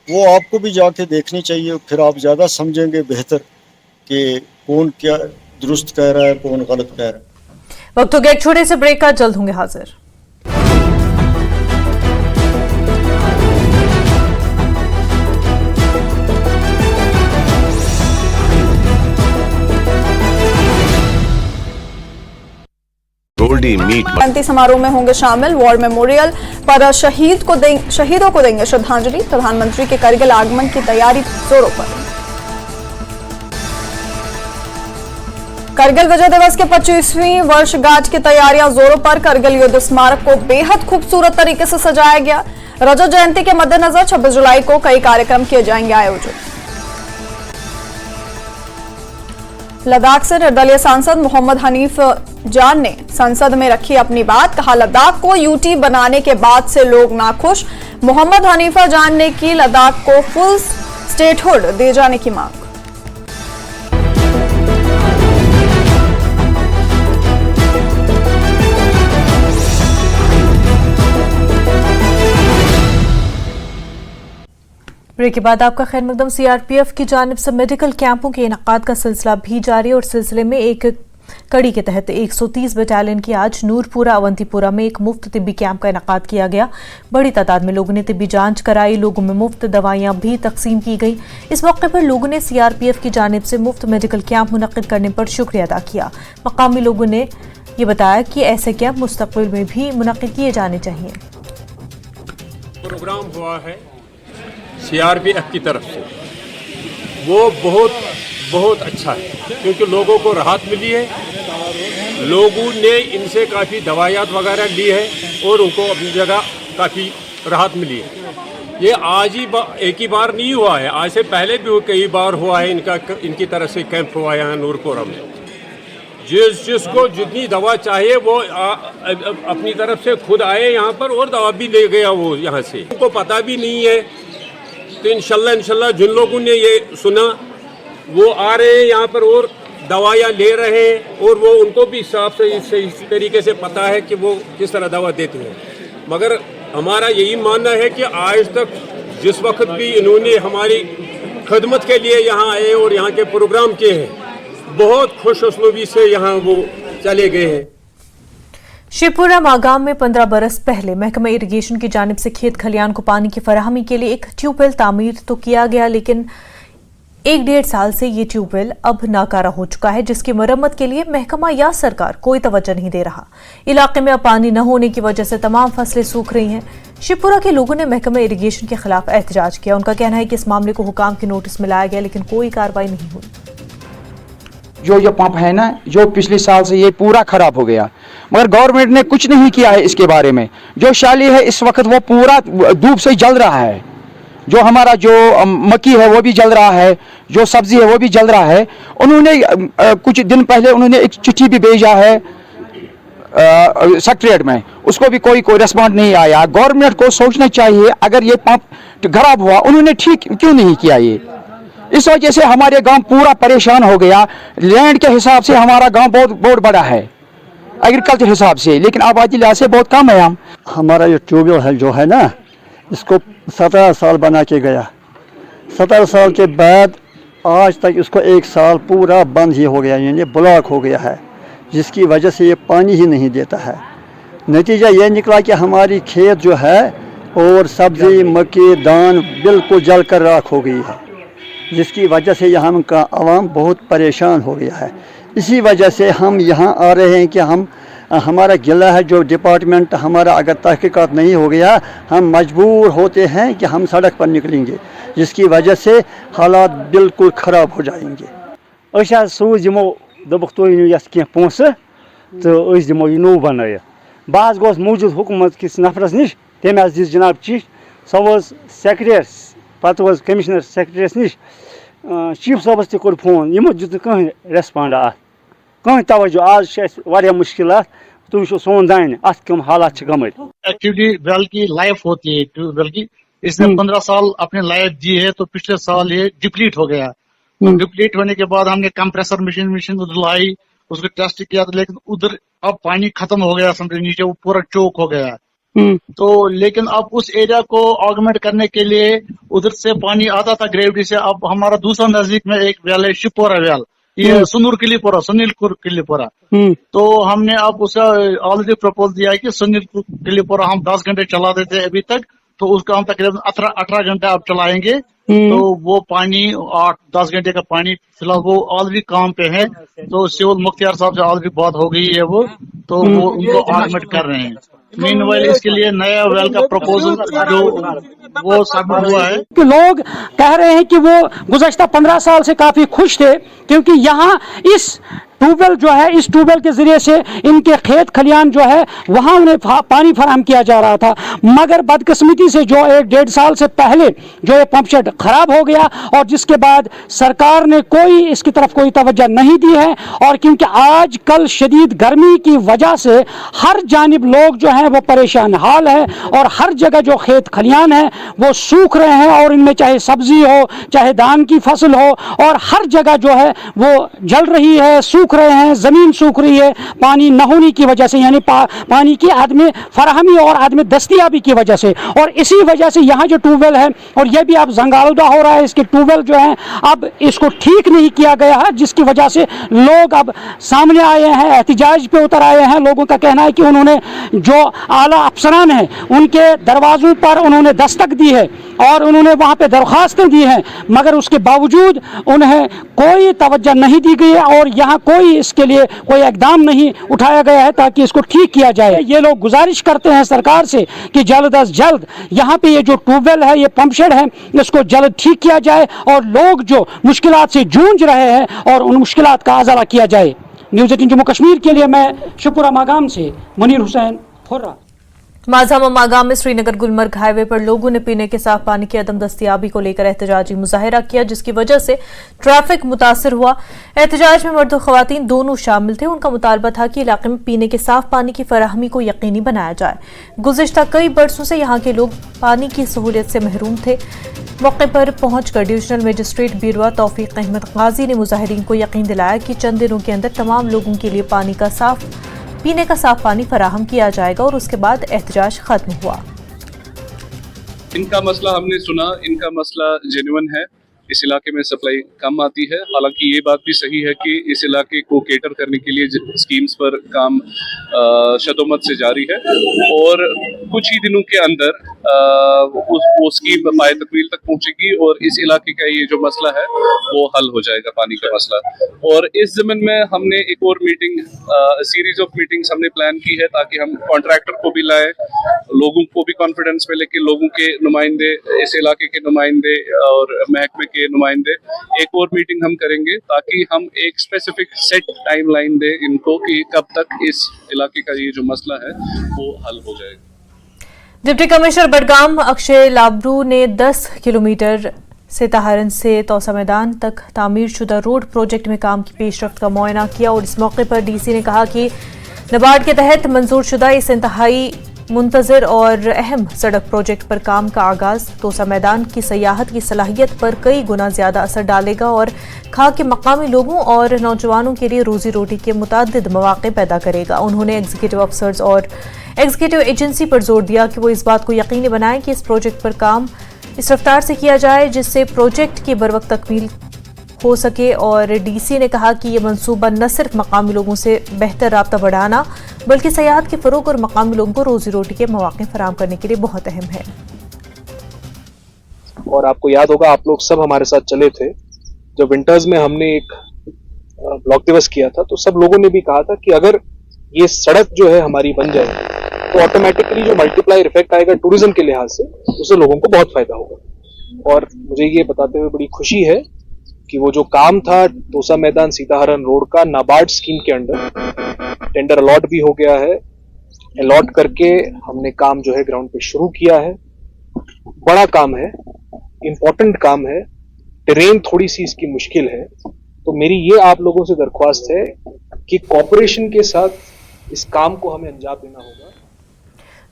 वो आपको भी जाके देखनी चाहिए। फिर आप ज़्यादा समझेंगे बेहतर कि कौन क्या दुरुस्त कह रहा है, कौन गलत कह रहा है। वक्त हो गया एक छोटे से ब्रेक का, जल्द होंगे हाजिर। जयंती समारोह में होंगे शामिल। वॉर मेमोरियल पर शहीदों को देंगे श्रद्धांजलि। प्रधानमंत्री के करगिल आगमन की तैयारी जोरों पर। करगिल विजय दिवस के 25वीं वर्षगांठ की तैयारियां जोरों पर। करगिल युद्ध स्मारक को बेहद खूबसूरत तरीके से सजाया गया। रजत जयंती के मद्देनजर 26 जुलाई को कई कार्यक्रम किए जाएंगे आयोजित। लद्दाख से निर्दलीय सांसद मोहम्मद हनीफ जान ने संसद में रखी अपनी बात। कहा, लद्दाख को यूटी बनाने के बाद से लोग नाखुश। मोहम्मद हनीफा जान ने की लद्दाख को फुल स्टेटहुड दिए जाने की मांग। ब्रेक के बाद आपका खैर मकदम। सीआरपीएफ की जानिब से मेडिकल कैंपों के इनकाद का सिलसिला भी जारी और सिलसिले में एक कड़ी के तहत 130 बटालियन की आज नूरपुरा अवंतीपुरा में एक मुफ्त तिब्बी कैंप का इनेकाद किया गया। बड़ी तादाद में लोगों ने तिब्बी जांच कराई, लोगों में मुफ्त दवाइयां भी तकसीम की गई। इस मौके पर लोगों ने सीआरपीएफ की जानिब से मुफ्त मेडिकल कैंप मुनक्किद करने पर शुक्रिया अदा किया। मकामी लोगों ने ये बताया कि ऐसे कैंप मुस्तकबिल में भी मुनक्किद किए जाने चाहिए। प्रोग्राम हुआ है सीआरपीएफ की तरफ से, वो बहुत अच्छा है, क्योंकि लोगों को राहत मिली है। लोगों ने इनसे काफ़ी दवाइयात वगैरह ली है और उनको अपनी जगह काफ़ी राहत मिली है। ये आज ही एक ही बार नहीं हुआ है, आज से पहले भी कई बार हुआ है। इनकी तरफ से कैंप हुआ है यहाँ नूरपुरा में। जिसको जितनी दवा चाहिए वो अपनी तरफ से खुद आए यहाँ पर और दवा भी ले गया वो यहाँ से। उनको पता भी नहीं है, तो इंशाल्लाह जिन लोगों ने ये सुना वो आ रहे हैं यहाँ पर और दवाइयाँ ले रहे हैं, और वो उनको भी साफ सही इस तरीके से पता है कि वो किस तरह दवा देते हैं। मगर हमारा यही मानना है कि आज तक जिस वक्त भी इन्होंने हमारी खदमत के लिए यहाँ आए और यहाँ के प्रोग्राम किए हैं, बहुत खुश उसलूबी से यहाँ वो चले गए हैं। शिवपुरा मागाम में 15 बरस पहले महकमा इरिगेशन की जानिब से खेत खलियान को पानी की फराहमी के लिए एक ट्यूबवेल तामीर तो किया गया, लेकिन 1-1.5 साल से ये ट्यूबवेल अब नाकारा हो चुका है, जिसकी मरम्मत के लिए महकमा या सरकार कोई तवज्जो नहीं दे रहा। इलाके में अब पानी न होने की वजह से तमाम फसलें सूख रही हैं। शिवपुरा के लोगों ने महकमा इरिगेशन के खिलाफ एहतजाज किया। उनका कहना है कि इस मामले को हुकाम के नोटिस में लाया गया, लेकिन कोई कार्रवाई नहीं हुई। जो ये पंप है ना, जो पिछले साल से ये पूरा खराब हो गया, मगर गवर्नमेंट ने कुछ नहीं किया है इसके बारे में। जो शाली है इस वक्त वो पूरा धूप से जल रहा है, जो हमारा जो मक्की है वो भी जल रहा है, जो सब्जी है वो भी जल रहा है। उन्होंने कुछ दिन पहले उन्होंने एक चिट्ठी भी भेजा है सेक्रेटरीट में, उसको भी कोई रिस्पॉन्ड नहीं आया। गवर्नमेंट को सोचना चाहिए, अगर ये पंप खराब हुआ उन्होंने ठीक क्यों नहीं किया ये। इस वजह से हमारे गांव पूरा परेशान हो गया। लैंड के हिसाब से हमारा गांव बहुत बड़ा है एग्रीकल्चर हिसाब से, लेकिन आबादी लिहाज से बहुत कम है। हमारा ये ट्यूबवेल है जो है ना, इसको 17 साल बना के गया। 17 साल के बाद आज तक इसको 1 साल पूरा बंद ही हो गया, यानी ब्लॉक हो गया है, जिसकी वजह से ये पानी ही नहीं देता है। नतीजा ये निकला कि हमारी खेत जो है और सब्जी मक्की धान बिल्कुल जल कर राख हो गई है, जिसकी वजह से यहाँ का आवाम बहुत परेशान हो गया है। इसी वजह से हम यहाँ आ रहे हैं कि हमारा गिला है जो डिपार्टमेंट हमारा अगर तहकीकात नहीं हो गया, हम मजबूर होते हैं कि हम सड़क पर निकलेंगे, जिसकी वजह से हालात बिल्कुल ख़राब हो जाएंगे। सूझ दिमो दोपक तुम यस कह पोस तो दिमो यह नो बन। बह गोस मौजूद हुकूमत किस नफरस नश, तम दिस जनाब चिट्ठ, सो वोस सेक्रेटरी, पत वोस कमिश्नर सेक्रेटरीस नश, चीफ साहबस तह कोर फोन, यमो दित कहीं रेस्पॉन्ड अत कहीं तवज्जो। आज वारिया मुश्किलात, तुम सोन दान अत कम हालात गमत। एक्चुअली वेल की लाइफ होती है ट्यूबवेल की, इसने 15 साल अपनी लाइफ दी है, तो पिछले साल ये डिप्लीट हो गया। डिप्लीट होने के बाद हमने कंप्रेसर मशीन उधर लाई, उसको टेस्ट किया, लेकिन उधर अब पानी खत्म हो गया, समझे नीचे वो पूरा चोक हो गया। तो लेकिन अब उस एरिया को ऑगमेंट करने के लिए उधर से पानी आता था ग्रेविटी से। अब हमारा दूसरा नजदीक में एक वेल है शिवपुरा वेल, ये सुनील किलीपुरा। तो हमने अब उसका ऑलरेडी प्रपोज दिया है कि सुनील किलीपुरा हम 10 घंटे चला देते हैं अभी तक, तो उसका हम तकरीबन 18 घंटे अब चलाएंगे। तो वो पानी 8-10 घंटे का पानी फिलहाल वो ऑलरेडी काम पे है। तो सिविल मुख्तियार साहब से ऑलरेडी बात हो गई है वो, तो वो उनको ऑगमेंट कर रहे हैं। मीनवाइल इसके लिए नया वेल का प्रपोजल जो वो सबमिट हुआ है। लोग कह रहे हैं कि वो गुज़श्ता 15 साल से काफी खुश थे, क्योंकि यहाँ इस ट्यूबवेल जो है, इस ट्यूबवेल के जरिए से इनके खेत खलियान जो है वहाँ उन्हें पानी फराहम किया जा रहा था। मगर बदकिस्मती से जो 1-1.5 साल से पहले जो ये पंप सेट खराब हो गया, और जिसके बाद सरकार ने कोई इसकी तरफ कोई तवज्जो नहीं दी है। और क्योंकि आज कल शदीद गर्मी की वजह से हर जानिब लोग जो हैं वो परेशान हाल है, और हर जगह जो खेत खलियान है वो सूख रहे हैं, और इनमें चाहे सब्जी हो चाहे धान की फसल हो, और हर जगह जो है वो जल रही है, सूख सूख रहे हैं, ज़मीन सूख रही है पानी न होने की वजह से, यानी पानी की आदमी फराहमी और आदमी दस्तियाबी की वजह से। और इसी वजह से यहाँ जो ट्यूबवेल है और यह भी अब जंगालुदा हो रहा है, इसके ट्यूबवेल जो है अब इसको ठीक नहीं किया गया है, जिसकी वजह से लोग अब सामने आए हैं, एहतिजाज पे उतर आए हैं। लोगों का कहना है कि उन्होंने जो आला अफसरान हैं उनके दरवाज़ों पर उन्होंने दस्तक दी है और उन्होंने वहाँ पे दरख्वास्तें दी हैं, मगर उसके बावजूद उन्हें कोई तवज्जो नहीं दी गई है और यहाँ कोई इसके लिए कोई इक़दाम नहीं उठाया गया है ताकि इसको ठीक किया जाए। ये लोग गुजारिश करते हैं सरकार से कि जल्द अज जल्द यहाँ पे ये जो ट्यूबवेल है, ये पंपशेड है, इसको जल्द ठीक किया जाए और लोग जो मुश्किलात से जूझ रहे हैं और उन मुश्किलात का अज़ला किया जाए। न्यूज़ 18 जम्मू कश्मीर के लिए मैं शुपुरा मागाम से मुनीर हुसैन फुर्रा। माज़ामा मागाम में श्रीनगर गुलमर्ग हाईवे पर लोगों ने पीने के साफ पानी की अदम दस्तियाबी को लेकर एहतजाजी मुजाहिरा किया, जिसकी वजह से ट्रैफिक मुतासर हुआ। एहतजाज में मर्द और खवातीन दोनों शामिल थे। उनका मुतालबा था कि इलाके में पीने के साफ पानी की फराहमी को यकीनी बनाया जाए। गुज़िश्ता कई बरसों से यहाँ के लोग पानी की सहूलियत से महरूम थे। मौके पर पहुंचकर डिविजनल मजिस्ट्रेट बीरवा तौफीक अहमद गाजी ने मुजाहिरीन को यकीन दिलाया कि चंद दिनों के अंदर तमाम लोगों के लिए पीने का साफ पानी फराहम किया जाएगा और उसके बाद एहतजाज खत्म हुआ। इनका मसला हमने सुना, इनका मसला जेन्युइन है। इस इलाके में सप्लाई कम आती है। हालांकि ये बात भी सही है कि इस इलाके को केटर करने के लिए स्कीम्स पर काम शदोमत से जारी है और कुछ ही दिनों के अंदर वो स्कीम पाए तकमील तक पहुंचेगी और इस इलाके का ये जो मसला है वो हल हो जाएगा, पानी का मसला। और इस ज़मीन में हमने एक और मीटिंग, सीरीज ऑफ मीटिंग्स हमने प्लान की है ताकि हम कॉन्ट्रैक्टर को भी लाए, लोगों को भी कॉन्फिडेंस मिले कि लोगों के नुमाइंदे, इस इलाके के नुमाइंदे और महकमे के नुमाइंदे, एक और मीटिंग हम करेंगे ताकि हम एक स्पेसिफिक सेट टाइमलाइन दें इनको कि कब तक इस इलाके का ये जो मसला है वो हल हो जाएगा। डिप्टी कमिश्नर बडगाम अक्षय लाबरू ने 10 किलोमीटर से तहारन से तौसा मैदान तक तामीर शुदा रोड प्रोजेक्ट में काम की पेशरफ्त का मुआयना किया और इस मौके पर डीसी ने कहा कि नबार्ड के तहत मंजूर शुदा इस इंतहाई मुंतजर और अहम सड़क प्रोजेक्ट पर काम का आगाज तौसा मैदान की सयाहत की सलाहियत पर कई गुना ज्यादा असर डालेगा और खा के मकामी लोगों और नौजवानों के लिए रोजी रोटी के मुताद्दिद मौके पैदा करेगा। उन्होंने एग्जीक्यूटिव अफसर्स और एग्जीक्यूटिव एजेंसी पर जोर दिया कि वो इस बात को यकीनी बनाएं कि इस प्रोजेक्ट पर काम इस रफ्तार से किया जाए जिससे प्रोजेक्ट की बरवक्त तकमील हो सके। और डीसी ने कहा कि ये मंसूबा न सिर्फ मकामी लोगों से बेहतर राब्ता बढ़ाना बल्कि सयाहत के फरोग और मकामी लोगों को रोजी रोटी के मौके फराहम करने के लिए बहुत अहम है। और आपको याद होगा, आप लोग सब हमारे साथ चले थे जब विंटर्स में हमने एक ब्लॉक दिवस किया था, तो सब लोगों ने भी कहा था कि अगर ये सड़क जो है हमारी बन जाए तो ऑटोमेटिकली जो मल्टीप्लायर इफेक्ट आएगा टूरिज्म के लिहाज से, उससे लोगों को बहुत फायदा होगा। और मुझे ये बताते हुए बड़ी खुशी है कि वो जो काम था तोसा मैदान सीताहरण रोड का, नाबार्ड स्कीम के अंडर टेंडर अलॉट भी हो गया है। अलॉट करके हमने काम जो है ग्राउंड पे शुरू किया है। बड़ा काम है, इंपॉर्टेंट काम है, टेरेन थोड़ी सी इसकी मुश्किल है, तो मेरी ये आप लोगों से दरख्वास्त है कि कॉर्पोरेशन के साथ इस काम को हमें अंजाम देना होगा।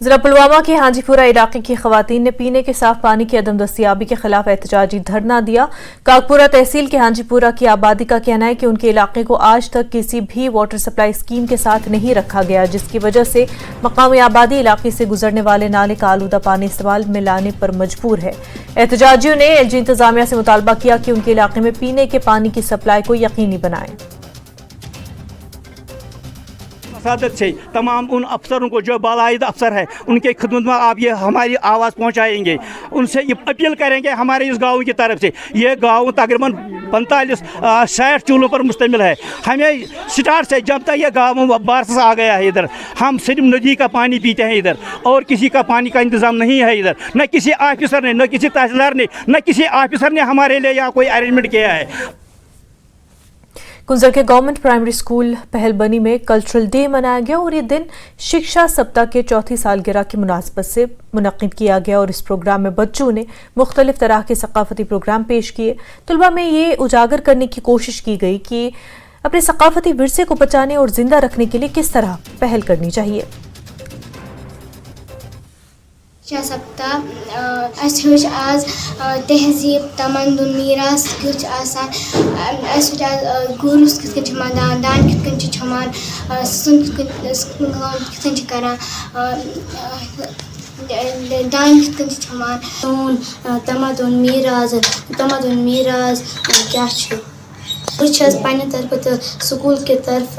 जिला पुलवामा के हाजीपुरा इलाके की खवातीन ने पीने के साफ पानी की अदम दस्तियाबी के खिलाफ एहतजाजी धरना दिया। कागपुरा तहसील के हाजीपुरा की आबादी का कहना है कि उनके इलाके को आज तक किसी भी वाटर सप्लाई स्कीम के साथ नहीं रखा गया, जिसकी वजह से मकामी आबादी इलाके से गुजरने वाले नाले का आलूदा पानी इस्तेमाल में लाने पर मजबूर है। एहतजाजियों ने एलजी इंतजामिया से मुतालबा किया कि उनके इलाके में पीने के पानी की सप्लाई को यकीनी बनाएं। से तमाम उन अफसरों को जो बालाइद अफसर है उनके खिदमत में आप ये हमारी आवाज़ पहुंचाएंगे, उनसे ये अपील करेंगे हमारे इस गांव की तरफ से। ये गांव तकरीबन 45-60 चूल्हों पर मुश्तमिल है। हमें स्टार्ट से जब तक ये गाँव बारिश आ गया है इधर, हम सिर्फ नदी का पानी पीते हैं इधर, और किसी का पानी का इंतज़ाम नहीं है इधर। न किसी ऑफिसर ने, न किसी तहसीलदार ने, न किसी ऑफिसर ने हमारे लिए यहाँ कोई अरेंजमेंट किया है। कुंजर के गवर्नमेंट प्राइमरी स्कूल पहलबनी में कल्चरल डे मनाया गया और ये दिन शिक्षा सप्ताह के 4थी सालगिरह की मुनासबत से मुनक्किद किया गया और इस प्रोग्राम में बच्चों ने मुख्तलिफ तरह के सकाफती प्रोग्राम पेश किए। तलबा में ये उजागर करने की कोशिश की गई कि अपने सकाफती विरसे को बचाने और जिंदा रखने के लिए किस तरह पहल करनी चाहिए। सप्ताह हज आज तहजीब तमदुन मीरास कुछ आसान आज गुरुस कित छमान दान कित छमान सुन कित करा दान कित छमान तमदुन मीराज क्या बस पन्ने तरफ तो स्कूल के तरफ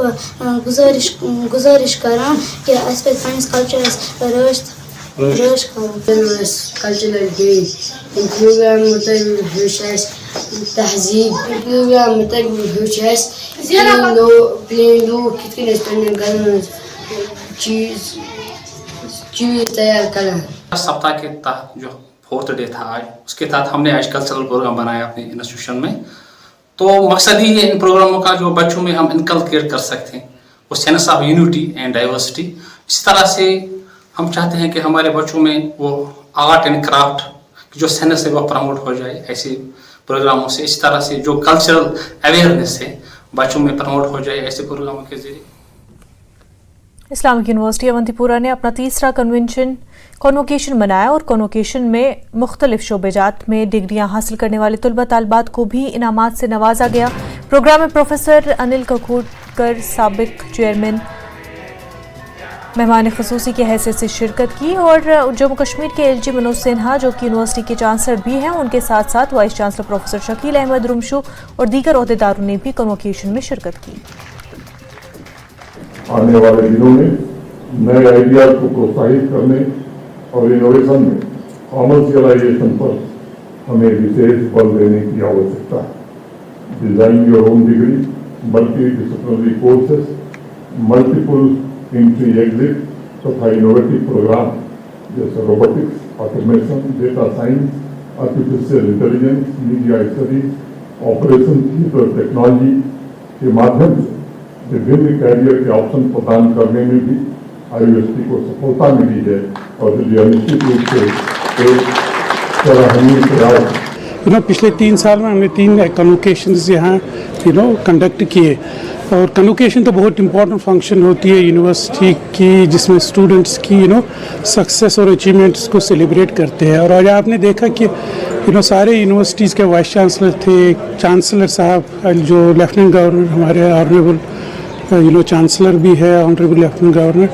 गुजारिश करान कि अस पे पन्निस कल्चरस रश कल्चरल डे प्रोग्राम तहजीब प्रोग्राम चीज तैयार करना। सप्ताह के तहत जो 4th डे था आज, उसके तहत हमने आज कल्चरल प्रोग्राम बनाया अपने इंस्टीट्यूशन में। तो मकसद ही है इन प्रोग्रामों का जो बच्चों में हम इनकलकेट कर सकते हैं वो sense of unity and diversity. इस तरह से हम चाहते हैं कि हमारे बच्चों में वो आर्ट एंड क्राफ्ट जो सेंस है वो प्रमोट हो जाए ऐसे प्रोग्रामों से। इस तरह से जो कल्चरल अवेयरनेस है बच्चों में प्रमोट हो जाए ऐसे प्रोग्रामों के जरिए। इस्लामिक यूनिवर्सिटी अवंतीपुरा ने अपना तीसरा कन्वोकेशन मनाया और कन्वोकेशन में मुख्तलिफ शोबेजात में डिग्रियां हासिल करने वाले तुलबा तालिबात को भी इनामात से नवाजा गया। प्रोग्राम में प्रोफेसर अनिल ककूडकर साबिक चेयरमैन मेहमान खसूसी की हैसियत से शिरकत की और जम्मू कश्मीर के LG मनोज सिन्हा जो कि यूनिवर्सिटी के चांसलर भी हैं, उनके साथ साथ vice chancellor professor Shakeel Ahmad Romshoo और दीगर ओहदेदारों ने भी कन्वोकेशन में शिरकत की। आने वाले दिनों में नए आइडियाज को प्रोत्साहित करने और इनोवेशन में कॉमर्शियलाइजेशन पर हमें विशेष बल देने की आवश्यकता है। Design your own degree, multi disciplinary courses, multiple entry exit तथा इनोवेटिव प्रोग्राम जैसे robotics, automation, data science, artificial intelligence, media studies, operation theatre technology के माध्यम से विभिन्न कैरियर के ऑप्शन प्रदान करने में भी IUST को सफलता मिली है और यह निश्चित रूप से एक सराहनीय प्रयास। पिछले 3 साल में हमने 3 कन्वोकेशंस यहाँ कंडक्ट किए और कन्वोकेशन तो बहुत इम्पोर्टेंट फंक्शन होती है यूनिवर्सिटी की जिसमें स्टूडेंट्स की सक्सेस और अचीवमेंट्स को सेलिब्रेट करते हैं। और आज आपने देखा कि सारे यूनिवर्सिटीज़ के वाइस चांसलर थे, चांसलर साहब जो लेफ्टिनेंट गवर्नर हमारे ऑनरेबल चांसलर भी है, ऑनरेबल लेफ्टिनेंट गवर्नर,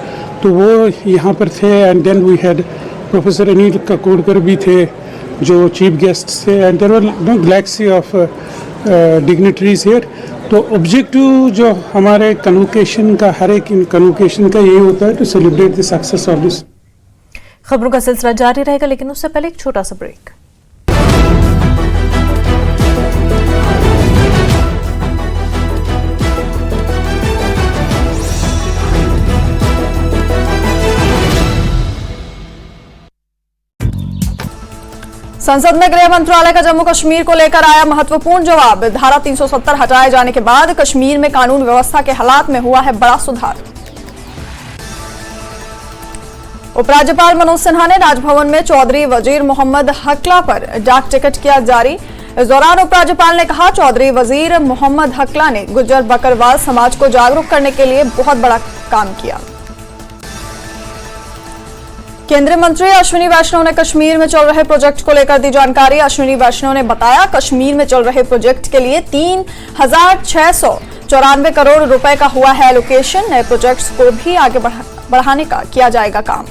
तो वो यहाँ पर थे। And then we had professor Anil Kakodkar भी थे जो चीफ गेस्ट थे and there were galaxy of dignitaries here. तो ऑब्जेक्टिव जो हमारे कन्वोकेशन का हर एक कन्वोकेशन का यही होता है to celebrate the success of this. खबरों का सिलसिला जारी रहेगा लेकिन उससे पहले एक छोटा सा ब्रेक। संसद में गृह मंत्रालय का जम्मू कश्मीर को लेकर आया महत्वपूर्ण जवाब। धारा 370 हटाए जाने के बाद कश्मीर में कानून व्यवस्था के हालात में हुआ है बड़ा सुधार। उपराज्यपाल मनोज सिन्हा ने राजभवन में चौधरी वजीर मोहम्मद हकला पर डाक टिकट किया जारी। इस दौरान उपराज्यपाल ने कहा, चौधरी वजीर मोहम्मद हकला ने गुज्जर बकरवाल समाज को जागरूक करने के लिए बहुत बड़ा काम किया। केंद्रीय मंत्री अश्विनी वैष्णव ने कश्मीर में चल रहे प्रोजेक्ट को लेकर दी जानकारी। अश्विनी वैष्णव ने बताया, कश्मीर में चल रहे प्रोजेक्ट के लिए 3,694 करोड़ रुपए का हुआ है एलोकेशन। नए प्रोजेक्ट्स को भी आगे बढ़ाने का किया जाएगा काम।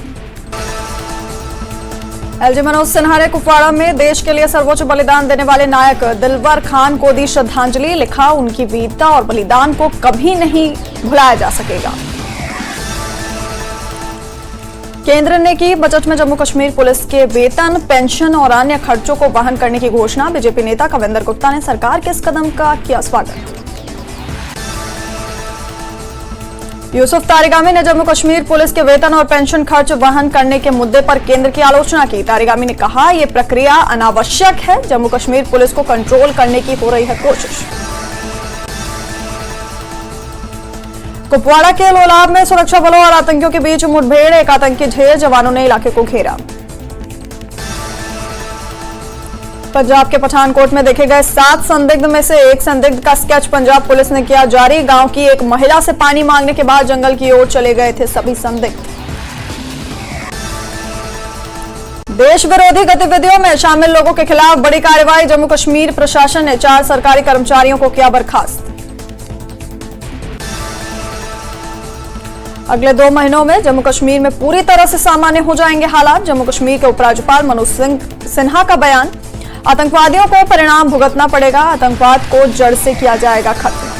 LG मनोज सिन्हा ने कुपवाड़ा में देश के लिए सर्वोच्च बलिदान देने वाले नायक दिलवर खान को दी श्रद्धांजलि। लिखा, उनकी वीरता और बलिदान को कभी नहीं भुलाया जा सकेगा। केंद्र ने की बजट में जम्मू कश्मीर पुलिस के वेतन, पेंशन और अन्य खर्चों को वहन करने की घोषणा। बीजेपी नेता कविंदर गुप्ता ने सरकार के इस कदम का किया स्वागत। यूसुफ तारिगामी ने जम्मू कश्मीर पुलिस के वेतन और पेंशन खर्च वहन करने के मुद्दे पर केंद्र की आलोचना की। तारिगामी ने कहा, यह प्रक्रिया अनावश्यक है। जम्मू कश्मीर पुलिस को कंट्रोल करने की हो रही है कोशिश। कुपवाड़ा के लोलाब में सुरक्षा बलों और आतंकियों के बीच मुठभेड़। एक आतंकी ढेर, जवानों ने इलाके को घेरा। पंजाब के पठानकोट में देखे गए 7 संदिग्ध में से एक संदिग्ध का स्केच पंजाब पुलिस ने किया जारी। गांव की एक महिला से पानी मांगने के बाद जंगल की ओर चले गए थे सभी संदिग्ध। देश विरोधी गतिविधियों में शामिल लोगों के खिलाफ बड़ी कार्रवाई। जम्मू कश्मीर प्रशासन ने 4 सरकारी कर्मचारियों को किया बर्खास्त। अगले 2 महीनों में जम्मू कश्मीर में पूरी तरह से सामान्य हो जाएंगे हालात। जम्मू कश्मीर के उपराज्यपाल मनोज सिन्हा का बयान। आतंकवादियों को परिणाम भुगतना पड़ेगा, आतंकवाद को जड़ से किया जाएगा खत्म।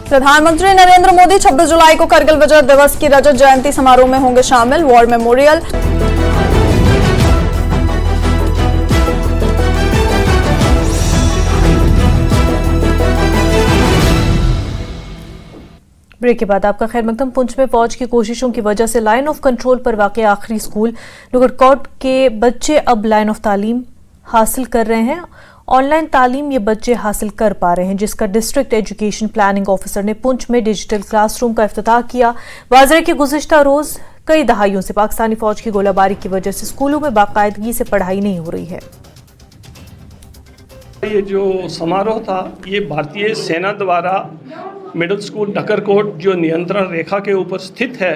प्रधानमंत्री नरेंद्र मोदी 26 जुलाई को करगिल विजय दिवस की रजत जयंती समारोह में होंगे शामिल। वॉर मेमोरियल ब्रेक के बाद आपका खैर मकदम। पुंछ में फौज की कोशिशों की वजह से लाइन ऑफ कंट्रोल पर वाक़ आखिरी स्कूल नुगरकोट के बच्चे अब लाइन ऑफ तालीम हासिल कर रहे हैं। ऑनलाइन तालीम ये बच्चे हासिल कर पा रहे हैं, जिसका डिस्ट्रिक्ट एजुकेशन प्लानिंग ऑफिसर ने पुंछ में डिजिटल क्लासरूम का इफ्तिताह किया। वाज़ेह के गुज़िश्ता रोज कई दहाइयों से पाकिस्तानी फौज की गोलाबारी की वजह से स्कूलों में बाकायदगी से पढ़ाई नहीं हो रही है। ये जो समारोह था ये भारतीय सेना द्वारा मिडिल स्कूल नकरकोट जो नियंत्रण रेखा के ऊपर स्थित है,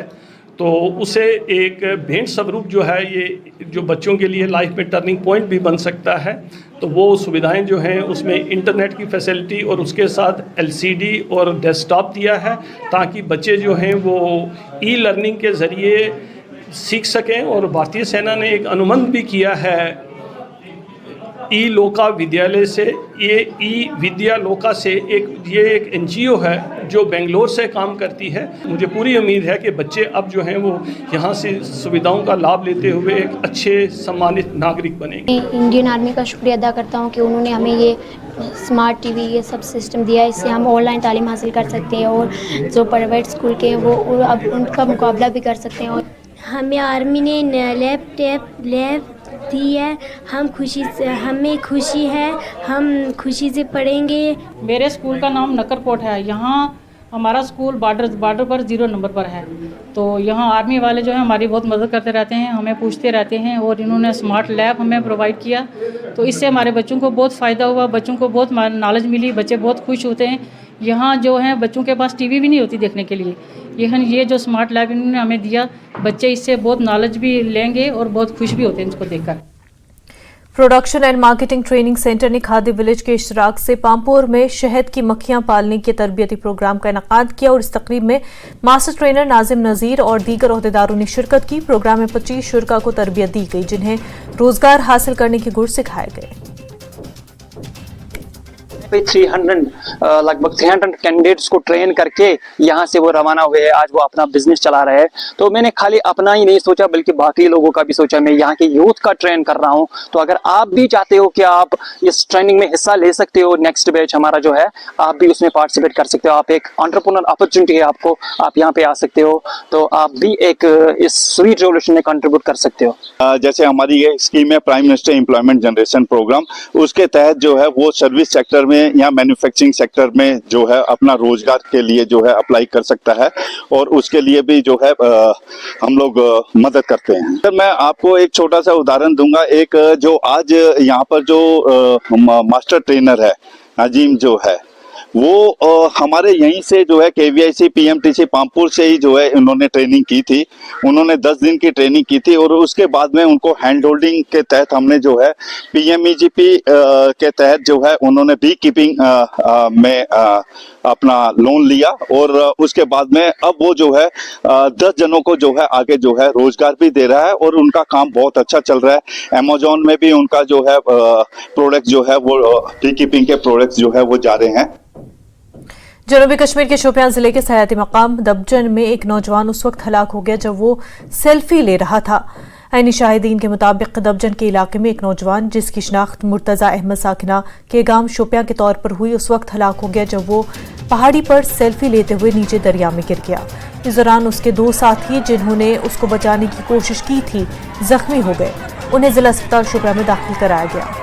तो उसे एक भेंट स्वरूप जो है ये जो बच्चों के लिए लाइफ में टर्निंग पॉइंट भी बन सकता है। तो वो सुविधाएं जो हैं उसमें इंटरनेट की फैसिलिटी और उसके साथ एलसीडी और डेस्कटॉप दिया है, ताकि बच्चे जो हैं वो ई लर्निंग के ज़रिए सीख सकें। और भारतीय सेना ने एक अनुबंध भी किया है ई लोका विद्यालय से। ये ई विद्या लोका से ये एक एनजीओ है जो बेंगलोर से काम करती है। मुझे पूरी उम्मीद है कि बच्चे अब जो हैं वो यहाँ से सुविधाओं का लाभ लेते हुए एक अच्छे सम्मानित नागरिक बनेंगे। इंडियन आर्मी का शुक्रिया अदा करता हूँ कि उन्होंने हमें ये स्मार्ट टीवी ये सब सिस्टम दिया है। इससे हम ऑनलाइन तालीम हासिल कर सकते हैं और जो प्राइवेट स्कूल के हैं वो अब उनका मुकाबला भी कर सकते हैं। हमें आर्मी ने लैब दी है, हमें खुशी है, हम खुशी से पढ़ेंगे। मेरे स्कूल का नाम नकरकोट है। यहाँ हमारा स्कूल बॉर्डर पर 0 नंबर पर है। तो यहाँ आर्मी वाले जो है हमारी बहुत मदद करते रहते हैं, हमें पूछते रहते हैं और इन्होंने स्मार्ट लैब हमें प्रोवाइड किया। तो इससे हमारे बच्चों को बहुत फ़ायदा हुआ, बच्चों को बहुत नॉलेज मिली, बच्चे बहुत खुश होते हैं। यहाँ जो है बच्चों के पास टीवी भी नहीं होती देखने के लिए, ये जो स्मार्ट लैब इन्होंने हमें दिया, बच्चे इससे बहुत नॉलेज भी लेंगे और बहुत खुश भी होते हैं इसको देखकर। Production and marketing training centre ने खादी विलेज के इश्तराक से पामपुर में शहद की मक्खियां पालने के तरबियती प्रोग्राम का इनेकाद किया और इस तकरीब में मास्टर ट्रेनर नाजिम नज़ीर और दीगर ओहदेदारों ने शिरकत की। प्रोग्राम में 25 शुरका को तरबियत दी गई, जिन्हें रोजगार हासिल करने के गुर सिखाए गए। लगभग 300 कैंडिडेट्स को ट्रेन करके यहाँ से वो रवाना हुए। आज वो अपना बिजनेस चला रहे हैं। तो मैंने खाली अपना ही नहीं सोचा बल्कि बाकी लोगों का भी सोचा। मैं यहाँ के यूथ का ट्रेन कर रहा हूँ। तो अगर आप भी चाहते हो कि आप इस ट्रेनिंग में हिस्सा ले सकते हो, नेक्स्ट बैच हमारा जो है, आप भी उसमें पार्टिसिपेट कर सकते हो। आप एक एंटरप्रेन्योर अपॉर्चुनिटी है आपको, आप यहाँ पे आ सकते हो। तो आप भी एक इस स्वीट रेवोल्यूशन में कंट्रीब्यूट कर सकते हो। जैसे हमारी ये स्कीम है prime minister employment generation programme, उसके तहत जो है वो सर्विस सेक्टर में या मैन्युफैक्चरिंग सेक्टर में जो है अपना रोजगार के लिए जो है अप्लाई कर सकता है और उसके लिए भी जो है हम लोग मदद करते हैं। तो मैं आपको एक छोटा सा उदाहरण दूंगा। एक जो आज यहाँ पर जो मास्टर ट्रेनर है नाजिम जो है, वो हमारे यहीं से जो है KVIC PMTC पामपुर से ही जो है उन्होंने ट्रेनिंग की थी। उन्होंने 10 दिन की ट्रेनिंग की थी और उसके बाद में उनको हैंड होल्डिंग के तहत हमने जो है PMEGP के तहत जो है उन्होंने बी कीपिंग में अपना लोन लिया और उसके बाद में अब वो जो है 10 जनों को जो है आगे जो है रोजगार भी दे रहा है और उनका काम बहुत अच्छा चल रहा है। अमेज़न में भी उनका जो है प्रोडक्ट जो है वो बी कीपिंग के प्रोडक्ट्स जो है वो जा रहे हैं। जनूबी कश्मीर के शोपियां जिले के सयाती मकाम दबजन में एक नौजवान उस वक्त हलाक हो गया जब वो सेल्फी ले रहा था। ऐनी शाहिदीन के मुताबिक दबजन के इलाके में एक नौजवान जिसकी शिनाख्त मुर्तजा अहमद साकिना के गांव शोपियां के तौर पर हुई, उस वक्त हलाक हो गया जब वो पहाड़ी पर सेल्फी लेते हुए नीचे दरिया में गिर गया। इस दौरान उसके 2 साथी जिन्होंने उसको बचाने की कोशिश की थी जख्मी हो गए। उन्हें जिला अस्पताल शोपियां में दाखिल कराया गया।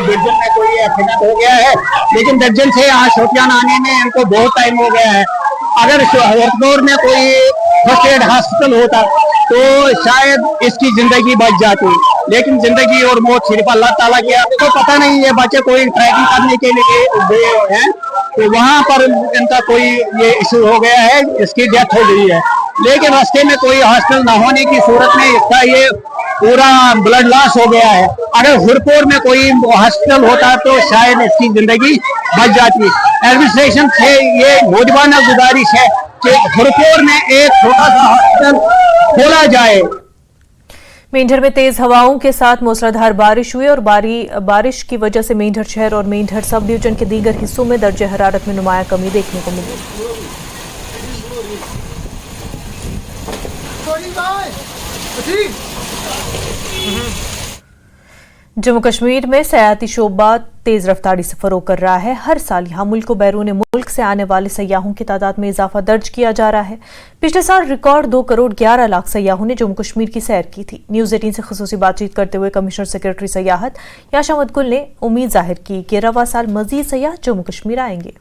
दर्जन में कोई एक्सीडेंट हो गया है, लेकिन दर्जन से यहाँ शोपियान आने में इनको बहुत टाइम हो गया है। अगर हरदौर में कोई फर्स्ट एड हॉस्पिटल होता तो शायद इसकी जिंदगी बच जाती। लेकिन जिंदगी और मौत सिर्फ अल्लाह ताला की, तो पता नहीं ये बच्चे कोई ट्रैकिंग करने के लिए गए हैं तो वहां पर इनका कोई ये इशू हो गया है, इसकी डेथ हो गई है। लेकिन रास्ते में कोई हॉस्पिटल न होने की सूरत में इसका ये पूरा ब्लड लॉस हो गया है। अगर हुरपुर में कोई हॉस्पिटल होता तो शायद इसकी जिंदगी बच जाती। एडमिनिस्ट्रेशन से ये नौजवाना गुजारिश है कि हुरपुर में एक छोटा सा हॉस्पिटल खोला जाए। मेंढर में तेज हवाओं के साथ मूसलाधार बारिश हुई और बारिश की वजह से मेंढर शहर और मेंढर सब डिवीजन के दीगर हिस्सों में दर्जे हरारत में नुमाया कमी देखने को मिली। जम्मू कश्मीर में सयाहती शोबा तेज रफ्तारी से फरोग कर रहा है। हर साल यहाँ मुल्क व बैरून मुल्क से आने वाले सयाहों की तादाद में इजाफा दर्ज किया जा रहा है। पिछले साल रिकॉर्ड 2 करोड़ 11 लाख सयाहों ने जम्मू कश्मीर की सैर की थी। न्यूज़ 18 से खुसूसी बातचीत करते हुए कमिश्नर सेक्रेटरी सयाहत याशा मदगुल ने उम्मीद जाहिर की कि रवा साल मजीद सयाह जम्मू कश्मीर आएंगे।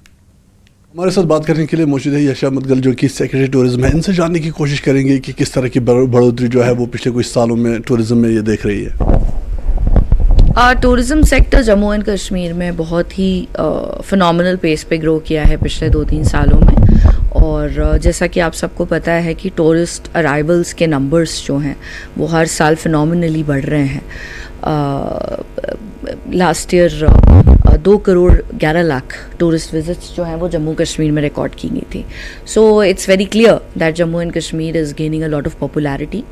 हमारे साथ बात करने के लिए मौजूद है याशा मदगुल जो कि सेक्रेटरी टूरिज्म है। इनसे जानने की कोशिश करेंगे कि किस तरह की बढ़ोतरी जो है वो पिछले कुछ सालों में टूरिज्म में ये देख रही है। Tourism sector Jammu and Kashmir में बहुत ही फिनोमिनल पेस पे ग्रो किया है पिछले 2-3 सालों में। और जैसा कि आप सबको पता है कि टूरिस्ट अराइवल्स के नंबर्स जो हैं वो हर साल फिनोमिनली बढ़ रहे हैं। Last year 2 crore 11 lakh tourist visits जो हैं वो जम्मू कश्मीर में रिकॉर्ड की गई थी। So it's very clear that Jammu and Kashmir is gaining a lot of popularity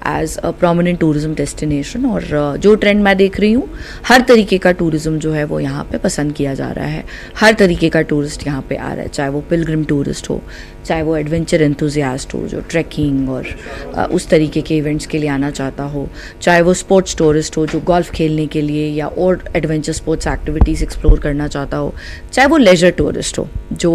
as a prominent tourism destination. और जो ट्रेंड मैं देख रही हूँ, हर तरीके का टूरिज्म जो है वो यहाँ पे पसंद किया जा रहा है। हर तरीके का टूरिस्ट यहाँ पे आ रहा है, चाहे वो पिलग्रिम टूरिस्ट हो, चाहे वो एडवेंचर एंथुजियास्ट हो जो ट्रैकिंग और उस तरीके के इवेंट्स के लिए आना चाहता हो, चाहे वो स्पोर्ट्स टूरिस्ट हो जो गोल्फ खेलने के लिए या और एडवेंचर स्पोर्ट्स एक्टिविटीज़ एक्सप्लोर करना चाहता हो, चाहे वो लेजर टूरिस्ट हो जो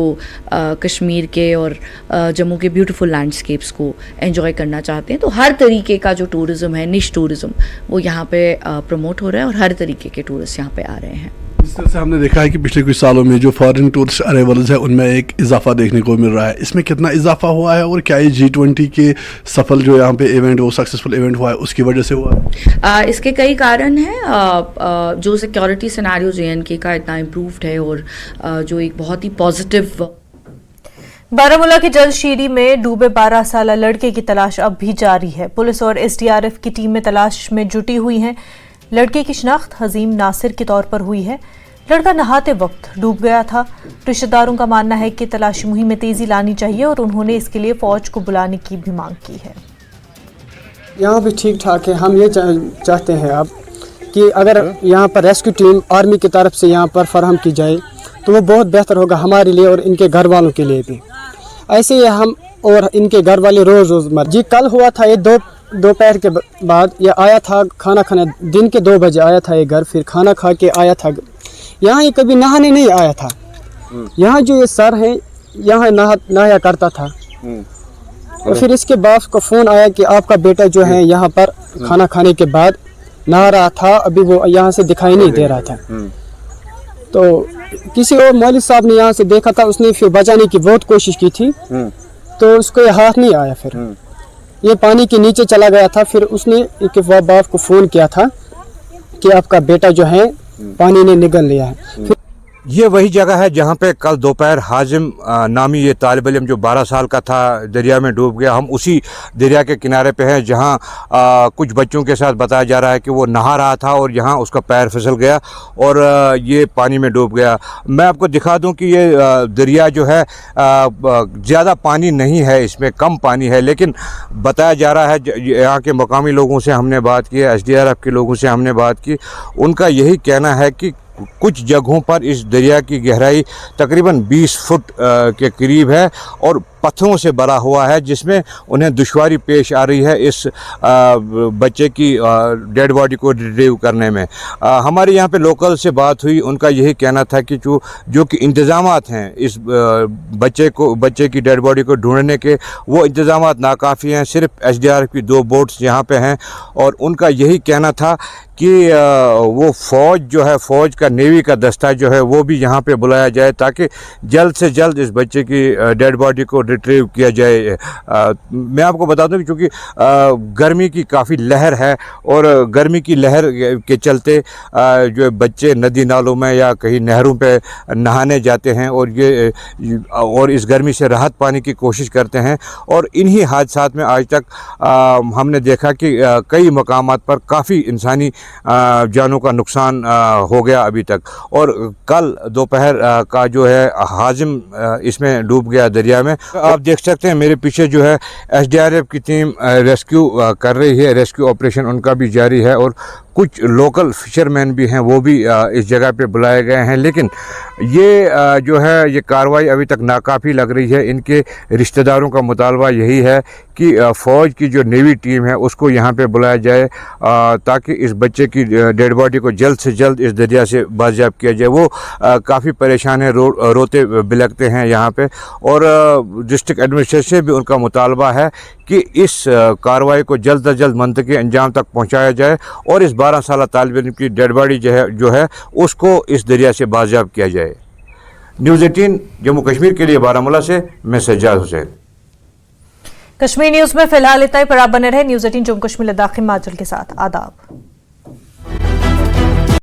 कश्मीर के और जम्मू के ब्यूटीफुल लैंडस्केप्स को एंजॉय करना चाहते हैं। तो हर तरीके का जो टूरिज़्म है, निश टूरिज़्म, वो यहाँ पे प्रमोट हो रहा है और हर तरीके के टूरिस्ट यहाँ पे आ रहे हैं। इस तरह से हमने देखा है कि पिछले कुछ सालों में जो फॉरेन टूरिस्ट अराइवल्स है उनमें एक इजाफा देखने को मिल रहा है। इसमें कितना इजाफा हुआ है और क्या ये G20 के सफल जो यहाँ पे इवेंट वो सक्सेसफुल इवेंट हुआ है उसकी वजह से हुआ है? इसके कई कारण हैं। जो सिक्योरिटी सिनेरियो JNK का इतना इम्प्रूव्ड है और जो एक बहुत ही पॉजिटिव। बारामूला के जलशीरी में डूबे 12 साला लड़के की तलाश अब भी जारी है। पुलिस और SDRF की टीमें तलाश में जुटी हुई हैं। लड़के की शिनाख्त हजीम नासिर के तौर पर हुई है। लड़का नहाते वक्त डूब गया था। रिश्तेदारों का मानना है कि तलाशी मुहिम में तेजी लानी चाहिए और उन्होंने इसके लिए फौज को बुलाने की भी मांग की है। यहाँ भी ठीक ठाक है। हम ये चाहते हैं अब कि अगर यहाँ पर रेस्क्यू टीम आर्मी की तरफ से यहाँ पर फराहम की जाए तो वो बहुत बेहतर होगा हमारे लिए और इनके घर वालों के लिए भी। ऐसे ही हम और इनके घर वाले रोज़ मर जी। कल हुआ था ये दोपहर के बाद ये आया था खाना खाने, दिन के 2 बजे आया था ये घर, फिर खाना खा के आया था। यहाँ ये कभी नहाने नहीं आया था। यहाँ जो ये सर है यहाँ नहाया करता था। और फिर इसके बाप को फ़ोन आया कि आपका बेटा जो है यहाँ पर खाना खाने के बाद नहा रहा था, अभी वो यहाँ से दिखाई नहीं दे रहा था। तो किसी और मौलवी साहब ने यहाँ से देखा था, उसने फिर बचाने की बहुत कोशिश की थी तो उसको ये हाथ नहीं आया। फिर ये पानी के नीचे चला गया था। फिर उसने एक बाप को फ़ोन किया था कि आपका बेटा जो है पानी ने निगल लिया है। ये वही जगह है जहाँ पे कल दोपहर हाजिम नामी ये तालिब इल्म जो 12 साल का था दरिया में डूब गया। हम उसी दरिया के किनारे पे हैं जहाँ कुछ बच्चों के साथ बताया जा रहा है कि वो नहा रहा था और यहाँ उसका पैर फिसल गया और ये पानी में डूब गया। मैं आपको दिखा दूँ कि ये दरिया जो है ज़्यादा पानी नहीं है, इसमें कम पानी है, लेकिन बताया जा रहा है, यहाँ के मकामी लोगों से हमने बात की, SDRF के लोगों से हमने बात की, उनका यही कहना है कि कुछ जगहों पर इस दरिया की गहराई तकरीबन 20 फुट के करीब है और पत्थरों से भरा हुआ है, जिसमें उन्हें दुश्वारी पेश आ रही है इस बच्चे की डेड बॉडी को रिट्रीव करने में। हमारे यहाँ पे लोकल से बात हुई, उनका यही कहना था कि जो कि इंतज़ामात हैं इस बच्चे की डेड बॉडी को ढूंढने के, वो इंतज़ामात नाकाफ़ी हैं। सिर्फ SDRF की 2 बोट्स यहाँ पे हैं और उनका यही कहना था कि वो फ़ौज जो है, फ़ौज का नेवी का दस्ता जो है वो भी यहाँ पे बुलाया जाए ताकि जल्द से जल्द इस बच्चे की डेड बॉडी को रिट्रीव किया जाए। मैं आपको बता दूं कि चूँकि गर्मी की काफ़ी लहर है और गर्मी की लहर के चलते जो बच्चे नदी नालों में या कहीं नहरों पे नहाने जाते हैं और इस गर्मी से राहत पाने की कोशिश करते हैं, और इन्हीं हादसात में आज तक हमने देखा कि कई मकामात पर काफ़ी इंसानी जानों का नुकसान हो गया अभी तक। और कल दोपहर का जो है हाजिम इसमें डूब गया दरिया में। आप देख सकते हैं मेरे पीछे जो है SDRF की टीम रेस्क्यू कर रही है, रेस्क्यू ऑपरेशन उनका भी जारी है और कुछ लोकल फिशरमैन भी हैं वो भी इस जगह पे बुलाए गए हैं। लेकिन ये जो है ये कार्रवाई अभी तक नाकाफ़ी लग रही है। इनके रिश्तेदारों का मुतालबा यही है कि फ़ौज की जो नेवी टीम है उसको यहाँ पे बुलाया जाए ताकि इस बच्चे की डेड बॉडी को जल्द से जल्द इस दरिया से बाजियाब किया जाए। वो काफ़ी परेशान है, रोते बिलखते हैं यहाँ पे, और डिस्ट्रिक्ट एडमिनिस्ट्रेशन से भी उनका मुतालबा है कि इस कार्रवाई को जल्द से जल्द मंतकी अंजाम तक पहुँचाया जाए और इस 12 साल तालिब इल्म की डेड बॉडी जो है उसको इस दरिया से बाजियाब किया जाए। न्यूज़ 18 जम्मू कश्मीर के लिए बारामूला से मैं सज्जाद हुसैन। कश्मीर न्यूज में फिलहाल इतना ही, पर आप बने रहे न्यूज़ 18 जम्मू कश्मीर लद्दाख हिमाचल के साथ। आदाब।